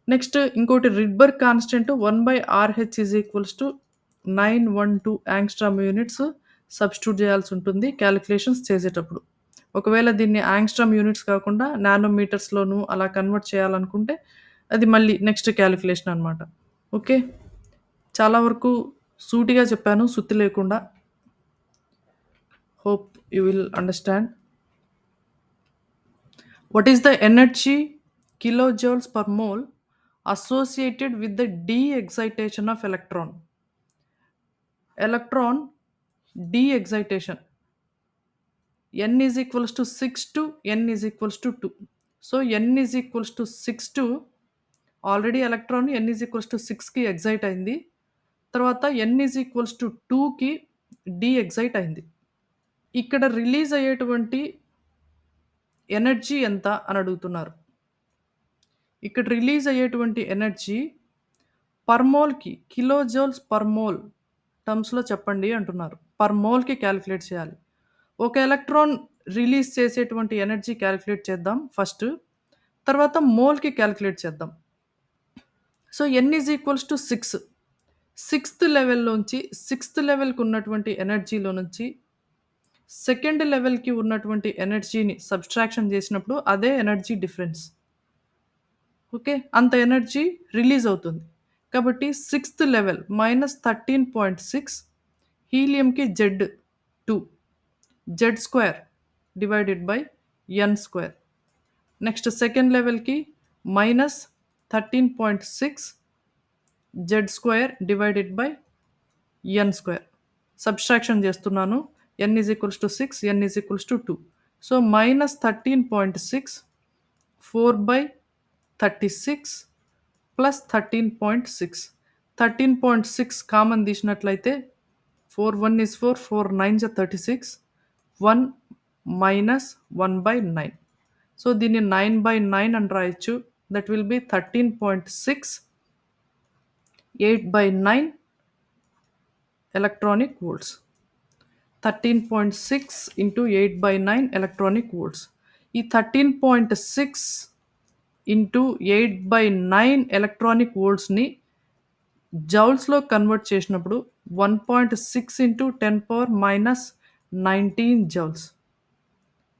నెక్స్ట్ ఇంకోటి Rydberg constant 1/RH is equals to 912 angstrom units substitute చేయాల్సుంటుంది కాలిక్యులేషన్స్ చేసేటప్పుడు. ఒకవేళ దీన్ని యాంగ్స్ట్రామ్ యూనిట్స్ కాకుండా నానోమీటర్స్‌లోను అలా కన్వర్ట్ చేయాలనుకుంటే అది మళ్ళీ నెక్స్ట్ కాలిక్యులేషన్ అనమాట. ఓకే. చాలా వరకు సూటిగా చెప్పాను సుత్తి లేకుండా. Hope you will understand. What is the energy kilojoules per mole associated with the de-excitation of electron? Electron de-excitation. N is equals to 6 to N is equals to 2. So N is equals to 6 to already electron N is equals to 6కి excite అయింది. తర్వాత N is equals to 2కి డీఎగ్జైట్ అయింది. ఇక్కడ release అయ్యేటువంటి energy ఎంత అని అడుగుతున్నారు. ఇక్కడ రిలీజ్ అయ్యేటువంటి ఎనర్జీ పర్ మోల్‌కి కిలోజౌల్స్ పర్ మోల్ టర్మ్స్‌లో చెప్పండి అంటున్నారు. పర్ మోల్‌కి కాలిక్యులేట్ చేయాలి. ఒక ఎలక్ట్రాన్ రిలీజ్ చేసేటువంటి ఎనర్జీ కాలిక్యులేట్ చేద్దాం ఫస్ట్. తర్వాత మోల్‌కి కాలిక్యులేట్ చేద్దాం. So N is equals to 6. Sixth లెవెల్‌కి ఉన్నటువంటి ఎనర్జీలో నుంచి సెకండ్ లెవెల్‌కి ఉన్నటువంటి ఎనర్జీని సబ్‌ట్రాక్షన్ చేసినప్పుడు అదే ఎనర్జీ డిఫరెన్స్. ఓకే. అంత ఎనర్జీ రిలీజ్ అవుతుంది. కాబట్టి సిక్స్త్ లెవెల్ -13.6 హీలియంకి Z2 Z² divided by N². Next second లెవెల్‌కి -13.6 Z² డివైడెడ్ బై N². సబ్‌ట్రాక్షన్ చేస్తున్నాను. N is equals to 6, N is equals to 2. So -13.6 4/36 plus 13.6. 13.6 common తీసినట్లయితే 4 1 ఈజ్ 4, 4 9 జా 36, 1 మైనస్ 1/9. సో దీన్ని 9/9 అని రాయొచ్చు. That will B 13.6 8/9 electronic volts. 13.6 into 8/9 electronic volts. ఈ 13.6 into 8/9 electronic వోల్ట్స్‌ని జౌల్స్‌లో convert చేసినప్పుడు 1.6 into 10⁻−19 joules.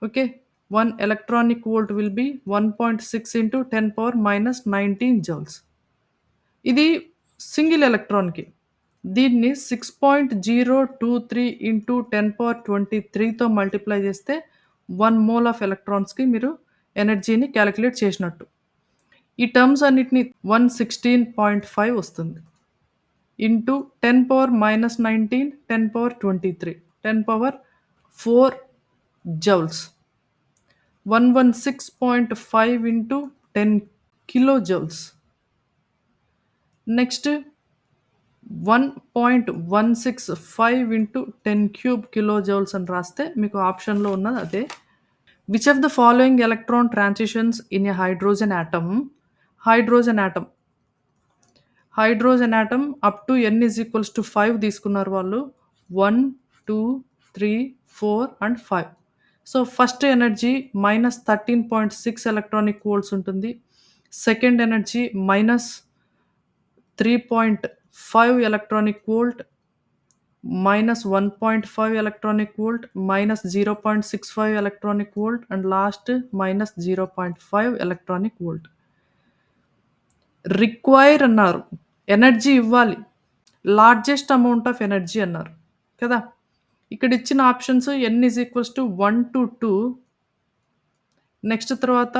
Okay. 1 electronic volt will be 1.6 into 10⁻−19 joules. ఇది single ఎలక్ట్రాన్‌కి. దీన్ని 6.023 into 10⁻23తో multiply చేస్తే 1 మోల్ ఆఫ్ ఎలక్ట్రాన్స్‌కి మీరు ఎనర్జీని కాలిక్యులేట్ చేసినట్టు. ఈ టర్మ్స్ అన్నిటిని 116.5 వస్తుంది. Into 10⁻−19 10⁻23 10⁻4 joules. 116.5 into 10 kilojoules. Next 1.165 into 10³ kilojoules అని రాస్తే మీకు ఆప్షన్‌లో ఉన్నది అదే. Which of the following electron transitions in a hydrogen atom up to N is equals to 5 తీసుకున్నారు వాళ్ళు. 1 2 3 4 and 5. So first energy -13.6 electronic volts ఉంటుంది. Second energy -3.5 electronic volt, -1.5 electronic volt, -0.65 electronic volt and last -0.5 electronic volt. Require అన్నారు. Energy ఇవ్వాలి. Largest amount of energy అన్నారు కదా! ఇక్కడ ఇచ్చిన options N is equals to 1 to 2. Next తర్వాత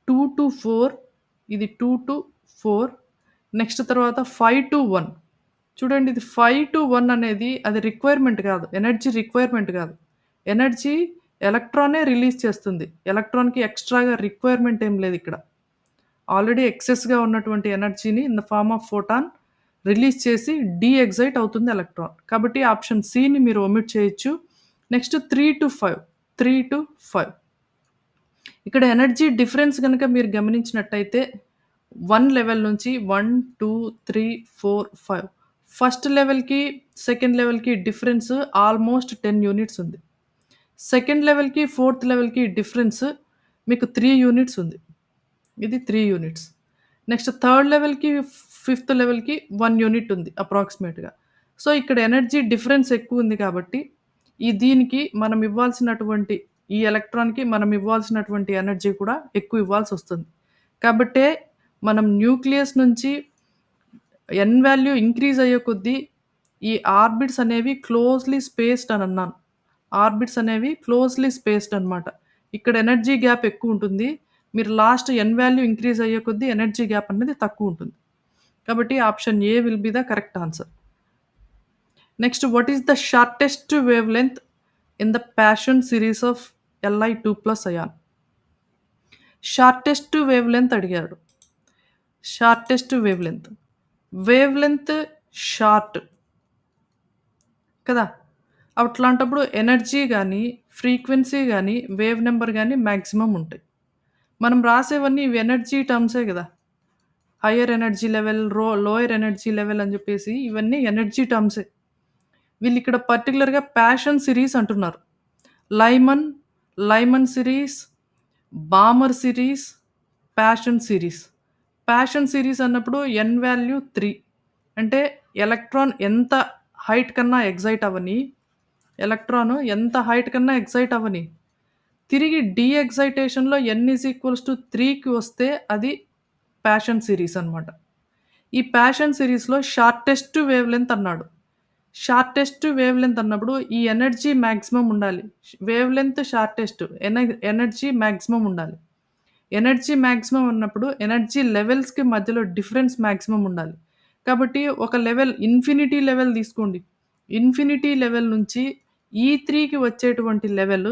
2 to 4. ఇది 2 to 4. Next తర్వాత 5 to 1. చూడండి ఇది 5 to 1 అనేది అది రిక్వైర్మెంట్ కాదు. ఎనర్జీ రిక్వైర్మెంట్ కాదు. ఎనర్జీ ఎలక్ట్రానే రిలీజ్ చేస్తుంది. ఎలక్ట్రాన్‌కి ఎక్స్‌ట్రాగా రిక్వైర్మెంట్ ఏం లేదు ఇక్కడ. ఆల్రెడీ ఎక్సెస్‌గా ఉన్నటువంటి ఎనర్జీని in the form of photon release చేసి డీఎగ్జైట్ అవుతుంది ఎలక్ట్రాన్. కాబట్టి ఆప్షన్ సిని మీరు ఒమిట్ చేయొచ్చు. Next 3 to 5. 3 to 5. ఇక్కడ ఎనర్జీ డిఫరెన్స్ గనుక మీరు గమనించినట్టయితే 1 లెవెల్ నుంచి 1 2 3 4 5 ఫస్ట్ లెవెల్‌కి సెకండ్ లెవెల్‌కి డిఫరెన్స్ ఆల్మోస్ట్ 10 యూనిట్స్ ఉంది. సెకండ్ లెవెల్‌కి ఫోర్త్ లెవెల్‌కి డిఫరెన్స్ మీకు 3 యూనిట్స్ ఉంది. ఇది 3 యూనిట్స్. నెక్స్ట్ థర్డ్ లెవెల్‌కి, ఫిఫ్త్ లెవెల్‌కి 1 యూనిట్ ఉంది అప్రాక్సిమేట్‌గా. సో, ఇక్కడ ఎనర్జీ డిఫరెన్స్ ఎక్కువుంది కాబట్టి, దీనికి మనం ఇవ్వాల్సినటువంటి ఈ ఎలక్ట్రాన్‌కి మనం ఇవ్వాల్సినటువంటి ఎనర్జీ కూడా ఎక్కువ ఇవ్వాల్సొస్తుంది. కాబట్టే మనం న్యూక్లియస్ నుంచి ఎన్ వాల్యూ ఇంక్రీజ్ అయ్యే కొద్దీ ఈ ఆర్బిట్స్ అనేవి క్లోజ్‌లీ స్పేస్డ్ అని అన్నాను. ఆర్బిట్స్ అనేవి క్లోజ్‌లీ స్పేస్డ్ అనమాట. ఇక్కడ ఎనర్జీ గ్యాప్ ఎక్కువుంటుంది. మీరు లాస్ట్ ఎన్ వాల్యూ ఇంక్రీజ్ అయ్యే కొద్దీ ఎనర్జీ గ్యాప్ అనేది తక్కువుంటుంది. కాబట్టి option A will be the correct answer. Next what is the shortest wave length in the Paschen series of Li2+ ion? Shortest wave length అడిగాడు. Shortest wave length. Wave length short కదా! అట్లాంటప్పుడు energy గాని, frequency గాని, wave number గాని maximum ఉంటాయి. మనం రాసేవన్నీ ఇవి energy టర్మ్సే గదా! Hire energy level, lower energy level అని జెప్పేసి ఇవన్నీ ఎనర్జీ టర్మ్సే. వీళ్ళిక్కడ పర్టిక్యులర్‌గా ప్యాషన్ సిరీస్ అంటున్నారు. Lyman, Lyman series, Balmer series, passion series. Passion series అన్నప్పుడు ఎన్ వాల్యూ 3. అంటే ఎలక్ట్రాన్ ఎంత హైట్ కన్నా ఎక్సైట్ అవ్వని, ఎలక్ట్రాన్ ఎంత హైట్ కన్నా ఎక్సైట్ అవ్వని, తిరిగి డీ ఎక్సైటేషన్‌లో n=3కి వస్తే అది ప్యాషన్ సిరీస్ అన్నమాట. ఈ ప్యాషన్ సిరీస్‌లో షార్టెస్ట్ వేవ్ లెంత్ అన్నాడు. షార్టెస్ట్ వేవ్ లెంత్ అన్నప్పుడు ఈ ఎనర్జీ మాక్సిమం ఉండాలి. Wave length shortest energy maximum ఉండాలి. ఎనర్జీ మాక్సిమం ఉన్నప్పుడు ఎనర్జీ లెవెల్స్‌కి మధ్యలో డిఫరెన్స్ మాక్సిమం ఉండాలి. కాబట్టి ఒక లెవెల్ ఇన్ఫినిటీ లెవెల్ తీసుకోండి. ఇన్ఫినిటీ లెవెల్ నుంచి E3కి వచ్చేటువంటి లెవెల్,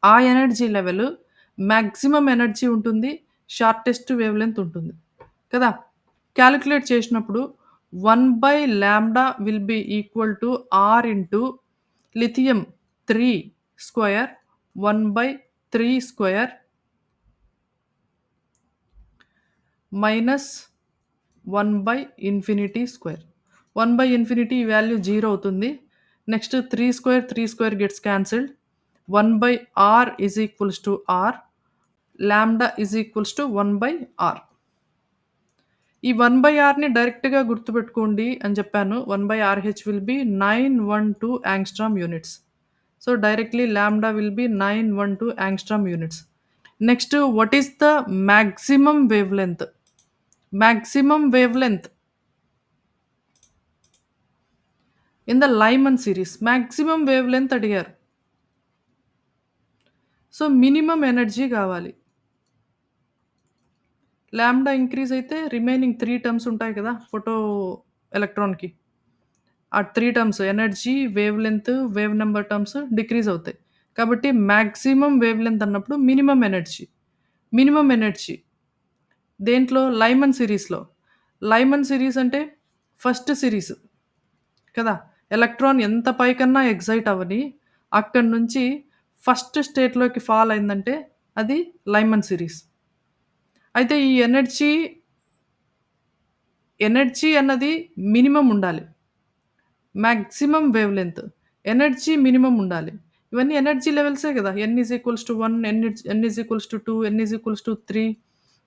ఆ ఎనర్జీ లెవెల్ మాక్సిమం ఎనర్జీ ఉంటుంది. షార్టెస్ట్ వేవ్ లెంత్ ఉంటుంది. కదా! కాలిక్యులేట్ చేసినప్పుడు 1/లాంబ్డా will be equal to R into lithium 3 square 1/3 square minus 1/ఇన్ఫినిటీ square. 1/ఇన్ఫినిటీ ఈ వాల్యూ 0 అవుతుంది. Next 3 square gets cancelled. 1/r is equals to r. Lambda is equals to 1/r. ఈ 1/rని డైరెక్ట్‌గా గుర్తుపెట్టుకోండి అని చెప్పాను. 1/rh will be 912 angstrom units. So, directly lambda will be 912 angstrom units. Next what is the maximum wave length? Maximum wave length in the Lyman series. Maximum wave length అడిగారు. So, minimum energy కావాలి. Lambda increase అయితే remaining 3 terms ఉంటాయి కదా! Photo ఎలక్ట్రాన్‌కి. ఆ 3 terms energy, wave length, wave number terms decrease అవుతాయి. కాబట్టి maximum wave length అన్నప్పుడు minimum energy. Minimum energy దేంట్లో? లైమన్ సిరీస్‌లో. లైమన్ సిరీస్ అంటే ఫస్ట్ సిరీస్ కదా! ఎలక్ట్రాన్ ఎంత పైకన్నా ఎక్సైట్ అవ్వని, అక్కడి నుంచి ఫస్ట్ స్టేట్‌లోకి ఫాల్ అయిందంటే అది లైమన్ సిరీస్. అయితే ఈ ఎనర్జీ అన్నది మినిమమ్ ఉండాలి. Maximum wave length. Energy minimum ఉండాలి. ఇవన్నీ ఎనర్జీ లెవెల్సే గదా! n=1, n=2, n=3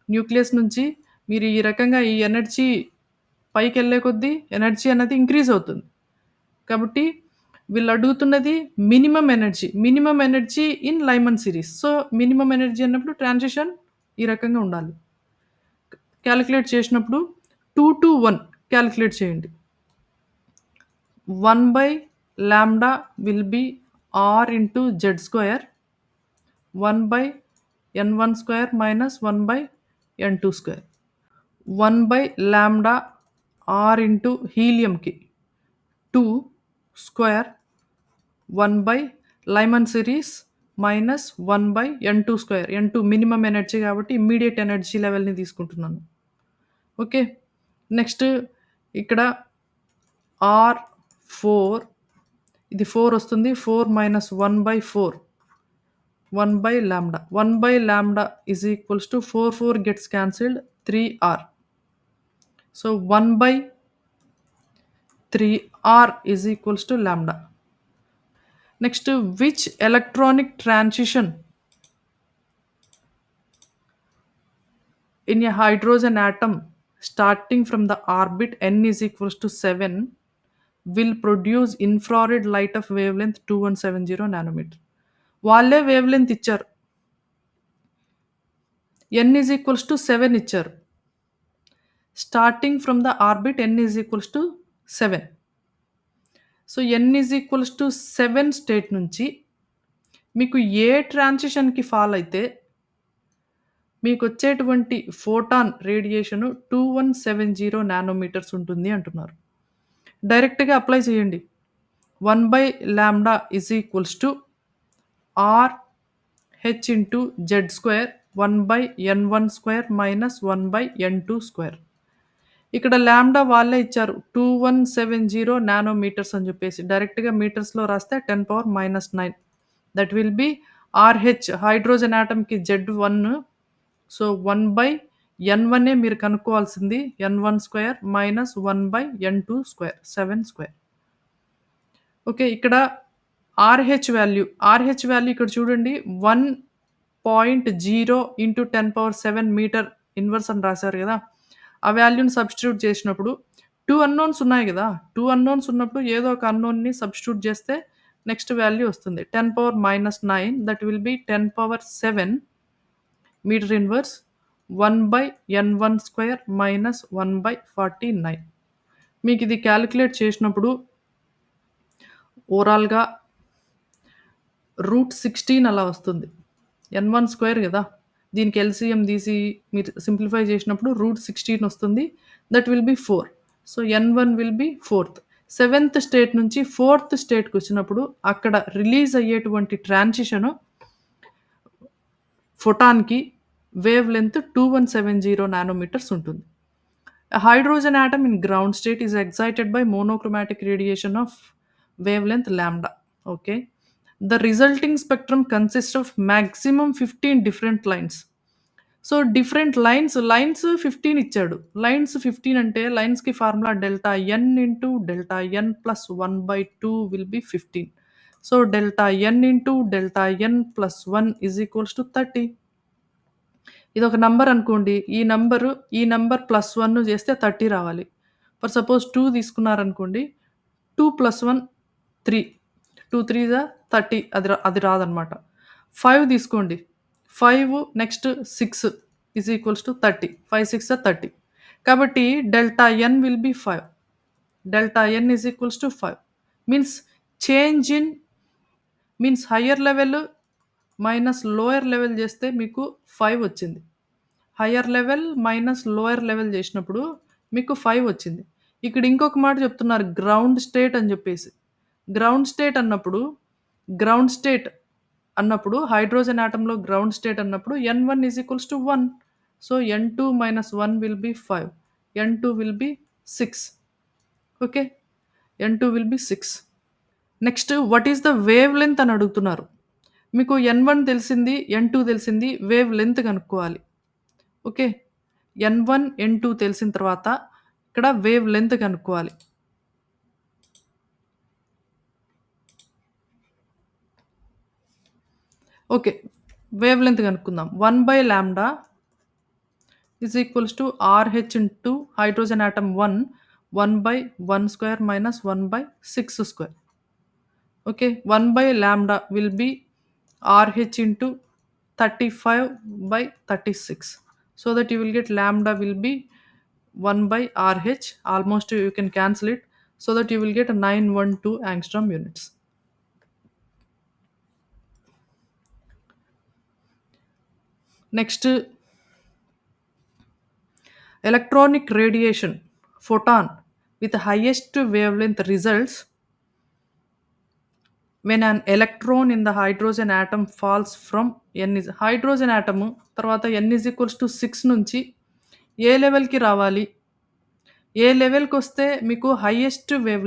న్యూక్లియస్ నుంచి మీరు ఈ రకంగా ఈ ఎనర్జీ పైకెళ్ళే కొద్దీ ఎనర్జీ అన్నది ఇంక్రీజ్ అవుతుంది. కాబట్టి వీళ్ళు అడుగుతున్నది minimum energy. Minimum energy in Lyman series. So, minimum energy అన్నప్పుడు ట్రాన్సిషన్ ఈ రకంగా ఉండాలి. కాలిక్యులేట్ చేసినప్పుడు 2-1 కాలిక్యులేట్ చేయండి. 1/లాంబ్డా will be r into z square 1/n1 square minus 1/n2 square. 1/లాంబ్డా r ఇంటూ హీలియంకి 2 square 1/ Lyman series minus 1/n2 square. n2 minimum energy కాబట్టి ఇమ్మీడియేట్ ఎనర్జీ లెవెల్‌ని తీసుకుంటున్నాను. ఓకే. నెక్స్ట్ ఇక్కడ R4 ఇది 4 వస్తుంది. 4 మైనస్ 1/4 1/లాంబ్డా. 1/లాంబ్డా is equals to 4, 4 gets cancelled 3r. So, 1/3r is equals to lambda. Next which electronic transition In a hydrogen atom starting from the orbit n is equals to 7 will produce infrared light of wavelength 2170 nanometer. వాళ్ళే wave length ఇచ్చారు. n is equals to 7 ఇచ్చారు. Starting from the orbit n is equals to 7. So n is equals to 7 state నుంచి మీకు ఏ ట్రాన్సిషన్‌కి fall అయితే మీకొచ్చేటువంటి photon radiation 2170 nanometres ఉంటుంది అంటున్నారు. డైరెక్ట్‌గా apply చేయండి. 1/λ is equals to RH into Z square 1/N1 square minus 1/N2 square. ఇక్కడ lambda వాళ్ళే ఇచ్చారు. 2170 నానోమీటర్స్ అని చెప్పేసి. డైరెక్ట్‌గా మీటర్స్‌లో రాస్తే 10⁻−9 that will be RH hydrogen ఆటమ్‌కి Z1. సో 1/N1 మీరు కనుక్కోవాల్సింది. N1 square minus 1/N2 square 7 square. Okay. ఇక్కడ RH వాల్యూ ఇక్కడ చూడండి 1.0 ఇంటూ 10⁻7 మీటర్ ఇన్వర్స్ అని రాశారు గదా! ఆ వాల్యూని సబ్స్టిట్యూట్ చేసినప్పుడు 2 అన్నోన్స్ ఉన్నాయి గదా! 2 అన్నోన్స్ ఉన్నప్పుడు ఏదో ఒక అన్నోన్‌ని సబ్స్టిట్యూట్ చేస్తే నెక్స్ట్ వాల్యూ వస్తుంది. 10⁻−9 that will be 10⁻7 metre inverse 1/N1 square minus 1/49. మీకిది కాలిక్యులేట్ చేసినప్పుడు ఓవరాల్‌గా √16 అలా వస్తుంది. N1 స్క్వేర్ గదా! దీనికి ఎల్‌సీఎం తీసి మీరు సింప్లిఫై చేసినప్పుడు √16 వస్తుంది. That will be 4. So N1 will be 4థ్. 7థ్ స్టేట్ నుంచి 4థ్ స్టేట్‌కొచ్చినప్పుడు అక్కడ రిలీజ్ అయ్యేటువంటి ట్రాన్సిషను ఫోటాన్‌కి వేవ్ లెంత్ 2170 నానోమీటర్స్ ఉంటుంది. A hydrogen atom in ground state is excited by monochromatic radiation of wavelength lambda. Okay. The resulting spectrum consists of maximum 15 different lines. So different lines 15 ఇచ్చాడు. Lines 15 అంటే లైన్స్‌కి formula delta n into delta n plus 1/2 will be 15. So delta n into delta n plus 1 is equals to 30. ఇదొక number అనుకోండి. ఈ number plus 1 చేస్తే 30 రావాలి. For suppose 2 తీసుకున్నారనుకోండి. 2 + 1 3. 2 3 జా 30 అది రాదనమాట. 5 తీసుకోండి. 5 నెక్స్ట్ 6 ఈజ్ ఈక్వల్స్ టు 30. 5 6 30. కాబట్టి delta n will be 5. Delta n is equals to 5. Means change in higher level minus lower level చేస్తే మీకు 5 వచ్చింది. Higher level minus lower level చేసినప్పుడు మీకు 5 వచ్చింది. ఇక్కడ ఇంకొక మాట చెప్తున్నారు గ్రౌండ్ స్టేట్ అని చెప్పేసి. గ్రౌండ్ స్టేట్ అన్నప్పుడు హైడ్రోజన్ ఆటమ్‌లో గ్రౌండ్ స్టేట్ అన్నప్పుడు N1 is equals to 1. So N2 - 1 will be 5. N2 will B 6. Okay. N2 will B 6. Next what is the wave length అని అడుగుతున్నారు. మీకు N1 తెలిసింది, N2 తెలిసింది. వేవ్ లెంత్ కనుక్కోవాలి. ఓకే. N1, N2 తెలిసిన తర్వాత ఇక్కడ వేవ్ లెంత్ కనుక్కోవాలి. ఓకే. వేవ్ లెంత్ కనుక్కుందాం. 1/λ is equals to RH into hydrogen atom 1/1 square minus 1/6 square. Okay. 1/λ will be RH into 35/36. So that you will get lambda will be 1/RH. Almost you can cancel it. So that you will get 912 angstrom units. Next, electronic radiation photon with the highest wavelength results when an electron in the hydrogen atom falls from n is hydrogen atom తర్వాత n is equals to 6 నుంచి ఏ లెవెల్‌కి రావాలి? ఏ లెవెల్‌కొస్తే మీకు highest wave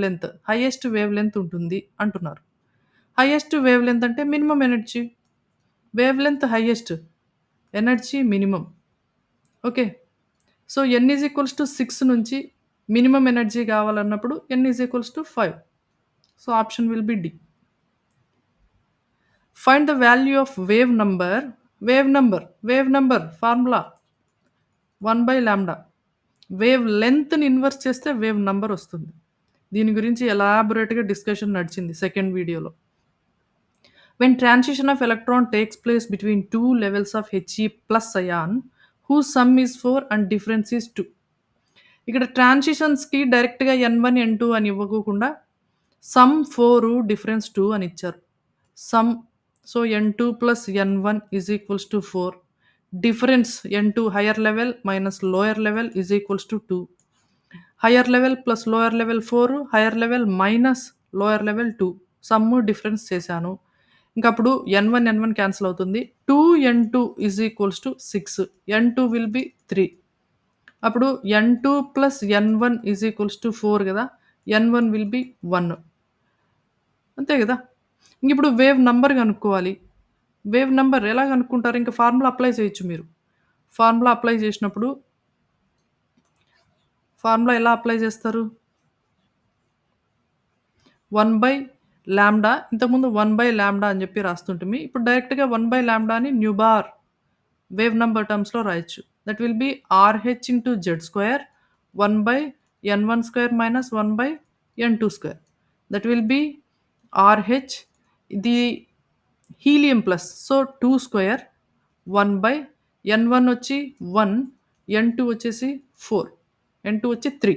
length ఉంటుంది అంటున్నారు. Highest wave length అంటే minimum energy. Wave length highest, energy minimum. Okay. So n is equals to 6 నుంచి minimum energy కావాలన్నప్పుడు n is equals to 5. So option will be D. Find the value of wave number formula 1/λ. Wave లెంగ్త్‌ని inverse చేస్తే wave number వస్తుంది. దీని గురించి ఎలాబొరేట్‌గా discussion నడిచింది second వీడియోలో. When transition of electron takes place between two levels of He plus ion, whose sum is 4 and difference is 2. ఇక్కడ ట్రాన్సిషన్స్‌కి డైరెక్ట్‌గా N1, N2 అని ఇవ్వకోకుండా సమ్ 4 డిఫరెన్స్ 2 అని ఇచ్చారు. Some so N2 plus N1 is equals to 4. Difference N2 hire level minus lower level is equals to 2. Higher level plus lower level 4, hire level minus lower level 2. Some difference చేశాను. ఇంకప్పుడు N1 cancel అవుతుంది. 2 N2 is equals to 6. N2 will B 3. అప్పుడు N2 plus N1 is equals to 4 గదా! N1 will B 1. అంతే గదా! ఇంగిప్పుడు wave number కనుక్కోవాలి. Wave number ఎలా కనుక్కుంటారు? ఇంక ఫార్ములా అప్లై చేయొచ్చు మీరు. ఫార్ములా అప్లై చేసినప్పుడు ఫార్ములా ఎలా అప్లై చేస్తారు? 1/λ ఇంతకుముందు 1/λ అని చెప్పి రాస్తుంటిమి. ఇప్పుడు డైరెక్ట్‌గా 1/λని న్యూ బార్ వేవ్ నంబర్ టర్మ్స్‌లో రాయొచ్చు. That will be RH into Z square 1/N1 square minus 1/N2 square. That will be RH ఇది helium plus. So 2 square 1/N1 వచ్చి 1, N2 వచ్చేసి 4, N2 వచ్చి 3.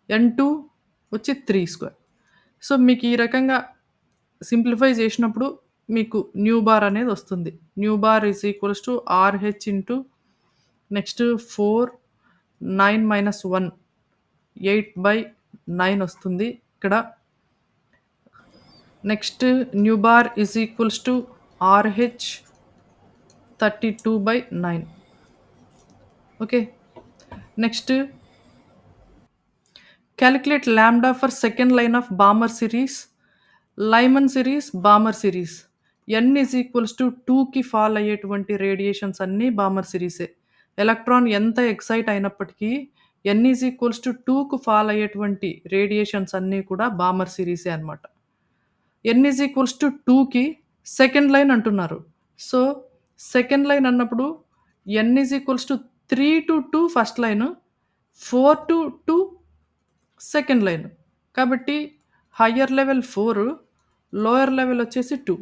N2 వచ్చి 3 స్క్వేర్. సో మీకు ఈ రకంగా సింప్లిఫై చేసినప్పుడు మీకు న్యూ బార్ అనేది వస్తుంది. Nu bar is equals to RH into next 4, 9 minus 1 8/9 వస్తుంది. ఇక్కడ next nu bar is equals to RH 32/9. Okay. Next calculate lambda for second line of Balmer series, Lyman series, Balmer series. N is equals to 2కి fall అయ్యేటువంటి radiations అన్నీ Balmer సిరీసే. Electron ఎంత excite అయినప్పటికీ N is equals to 2కు fall అయ్యేటువంటి radiations అన్నీ కూడా బామర్ సిరీసే అనమాట. N ఈజ్ ఈక్వల్స్ టు 2కి సెకండ్ లైన్ అంటున్నారు. సో సెకండ్ లైన్ అన్నప్పుడు N is equals to 3-2 first line, 4-2 second line. కాబట్టి హయ్యర్ లెవెల్ 4, లోయర్ లెవెల్ వచ్చేసి 2.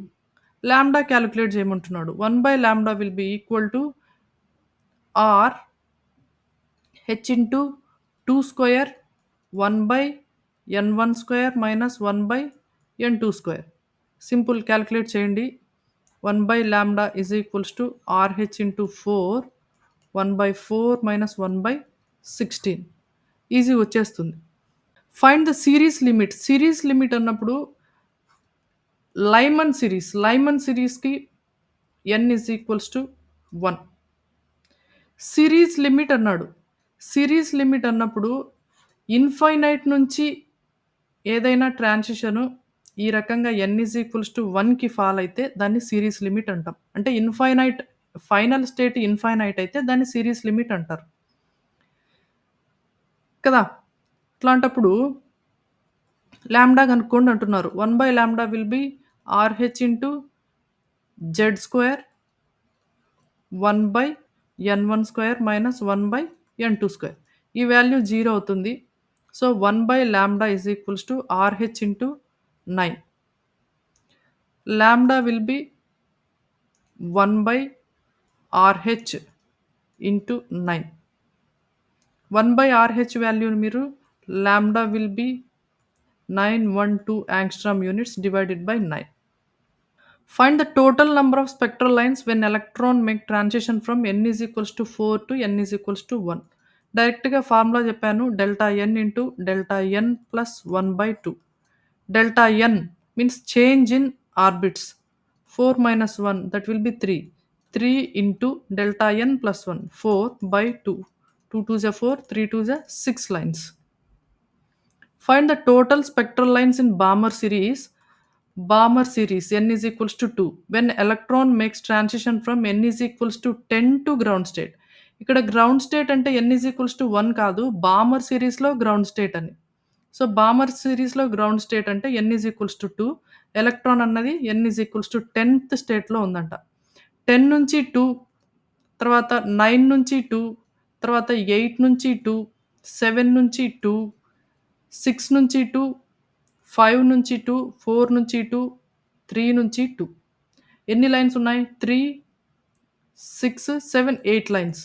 లాంబ్డా క్యాలిక్యులేట్ చేయమంటున్నాడు. 1/λ will be equal to RH into 2 square 1/N1 square minus 1/N2 square. Simple calculate చేయండి. 1/λ is equals to RH into 4, 1/4 minus 1/16. Easy వచ్చేస్తుంది. Find the series limit. Series limit అన్నప్పుడు Lyman సిరీస్‌కి N is equals to 1. Series limit అన్నాడు. Series limit అన్నప్పుడు infinite నుంచి ఏదైనా ట్రాన్సిషను ఈ రకంగా N is equals to 1కి ఫాల్ అయితే దాన్ని సిరీస్ లిమిట్ అంటాం. అంటే ఇన్ఫైనైట్ ఫైనల్ స్టేట్ ఇన్ఫైనైట్ అయితే దాన్ని సిరీస్ లిమిట్ అంటారు. కదా! అట్లాంటప్పుడు లాంబ్డా కనుక్కోండి అంటున్నారు. 1/λ will be RH into Z square 1/N1 square minus 1/N2 square. ఈ వాల్యూ 0 అవుతుంది. So 1/λ is equals to RH into 9. Lambda will be 1/RH into 9. 1/RH వాల్యూని మీరు lambda will be 912 angstrom units divided by 9. Find the total number of spectral lines when electron make transition from N is equals to 4 to N is equals to 1. డైరెక్ట్‌గా formula చెప్పాను. Delta N into delta N plus 1/2. Delta N means change in orbits. 4 minus 1 that will be 3. 3 into delta N plus 1. 4/2. 2 2s are 4, 3 2s are 6 lines. Find the total spectral lines in Balmer series. Balmer series N is equals to 2. When electron makes transition from N is equals to 10 to ground state. ఇక్కడ ground state అంటే N is equals to 1 కాదు. బామర్ సిరీస్‌లో ground state అని. So Balmer సిరీస్‌లో ground state అంటే N is equals to 2. Electron అన్నది N is equals to 10th స్టేట్‌లో ఉందంట. 10 నుంచి 2 తర్వాత 9 నుంచి 2, తర్వాత 8 నుంచి 2, 7 నుంచి 2, 6 నుంచి 2, 5 నుంచి 2, 4 నుంచి 2, 3 నుంచి 2. ఎన్ని లైన్స్ ఉన్నాయి? 3, 6, 7, 8 లైన్స్.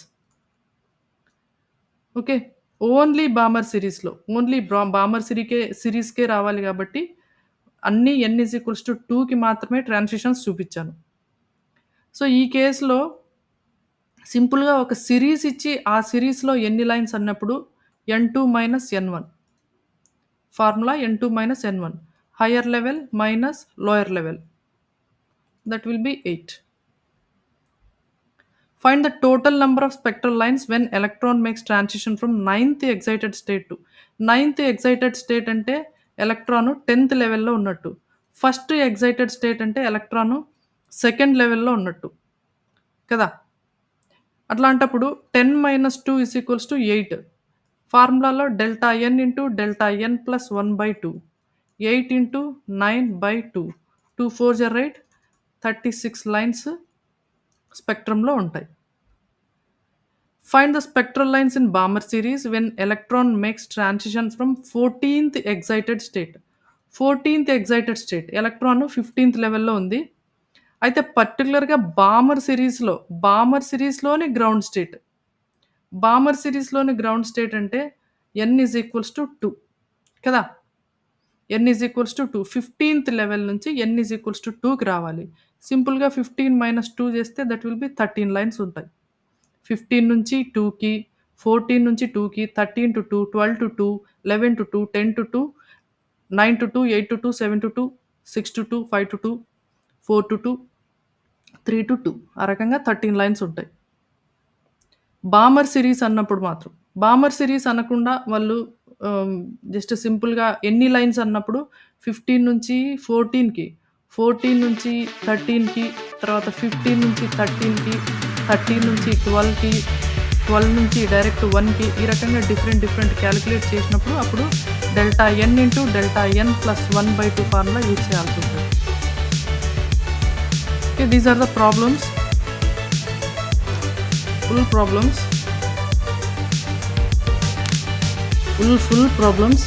ఓకే. ఓన్లీ బామర్ సిరీస్‌లో. ఓన్లీ బామర్ సిరీస్‌కే రావాలి గాబట్టి అన్నీ n = 2కి మాత్రమే ట్రాన్సిషన్స్ చూపిచ్చాను. సో, ఈ కేస్‌లో సింపుల్‌గా ఒక సిరీస్ ఇచ్చి, ఆ సిరీస్‌లో ఎన్ని లైన్స్ అన్నప్పుడు n2 - n1. Formula n2 - n1. Hire level minus lower level. That will be 8. Find the total number of spectral lines when electron makes transition from 9th excited state to 9th excited state అంటే electron 10th లెవెల్‌లో ఉన్నట్టు. First excited state అంటే electron second లెవెల్‌లో ఉన్నట్టు. కదా! అట్లాంటప్పుడు 10 - 2 = 8. ఫార్ములాలో delta n into delta n plus 1/2. 8 into 9/2. 2 4s are right. 36 lines స్పెక్ట్రమ్‌లో ఉంటాయి. Find the spectral lines in Balmer series when electron makes transition from 14th excited state. 14th excited state. Electron 15th లెవెల్‌లో ఉంది. అయితే పర్టిక్యులర్‌గా Balmer సిరీస్‌లోని ground state. Balmer సిరీస్‌లోని ground state అంటే n = 2 కదా! n = 2. 15th లెవెల్ నుంచి n = 2కి రావాలి. సింపుల్‌గా 15 - 2 చేస్తే దట్ విల్ బి 13 లైన్స్ ఉంటాయి. 15 నుంచి 2కి, 14 నుంచి 2కి, 13-2, 12-2, 11-2, 10-2, 9-2, 8-2, 7-2, 6-2, 5-2, 4-2, 3-2. ఆ రకంగా 13 లైన్స్ ఉంటాయి. బామర్ సిరీస్ అన్నప్పుడు మాత్రం. బామర్ సిరీస్ అనకుండా వాళ్ళు జస్ట్ సింపుల్‌గా ఎన్ని లైన్స్ అన్నప్పుడు 15 నుంచి 14కి, 14 నుంచి 13కి, తర్వాత 15 నుంచి 13కి, 13 నుంచి 12కి, 12 నుంచి డైరెక్ట్ 1కి ఈ రకంగా డిఫరెంట్ క్యాలిక్యులేట్ చేసినప్పుడు అప్పుడు delta n into delta n plus 1/2 formula use చేయాల్సి ఉంటుంది. Okay. These are the problems. Full problems.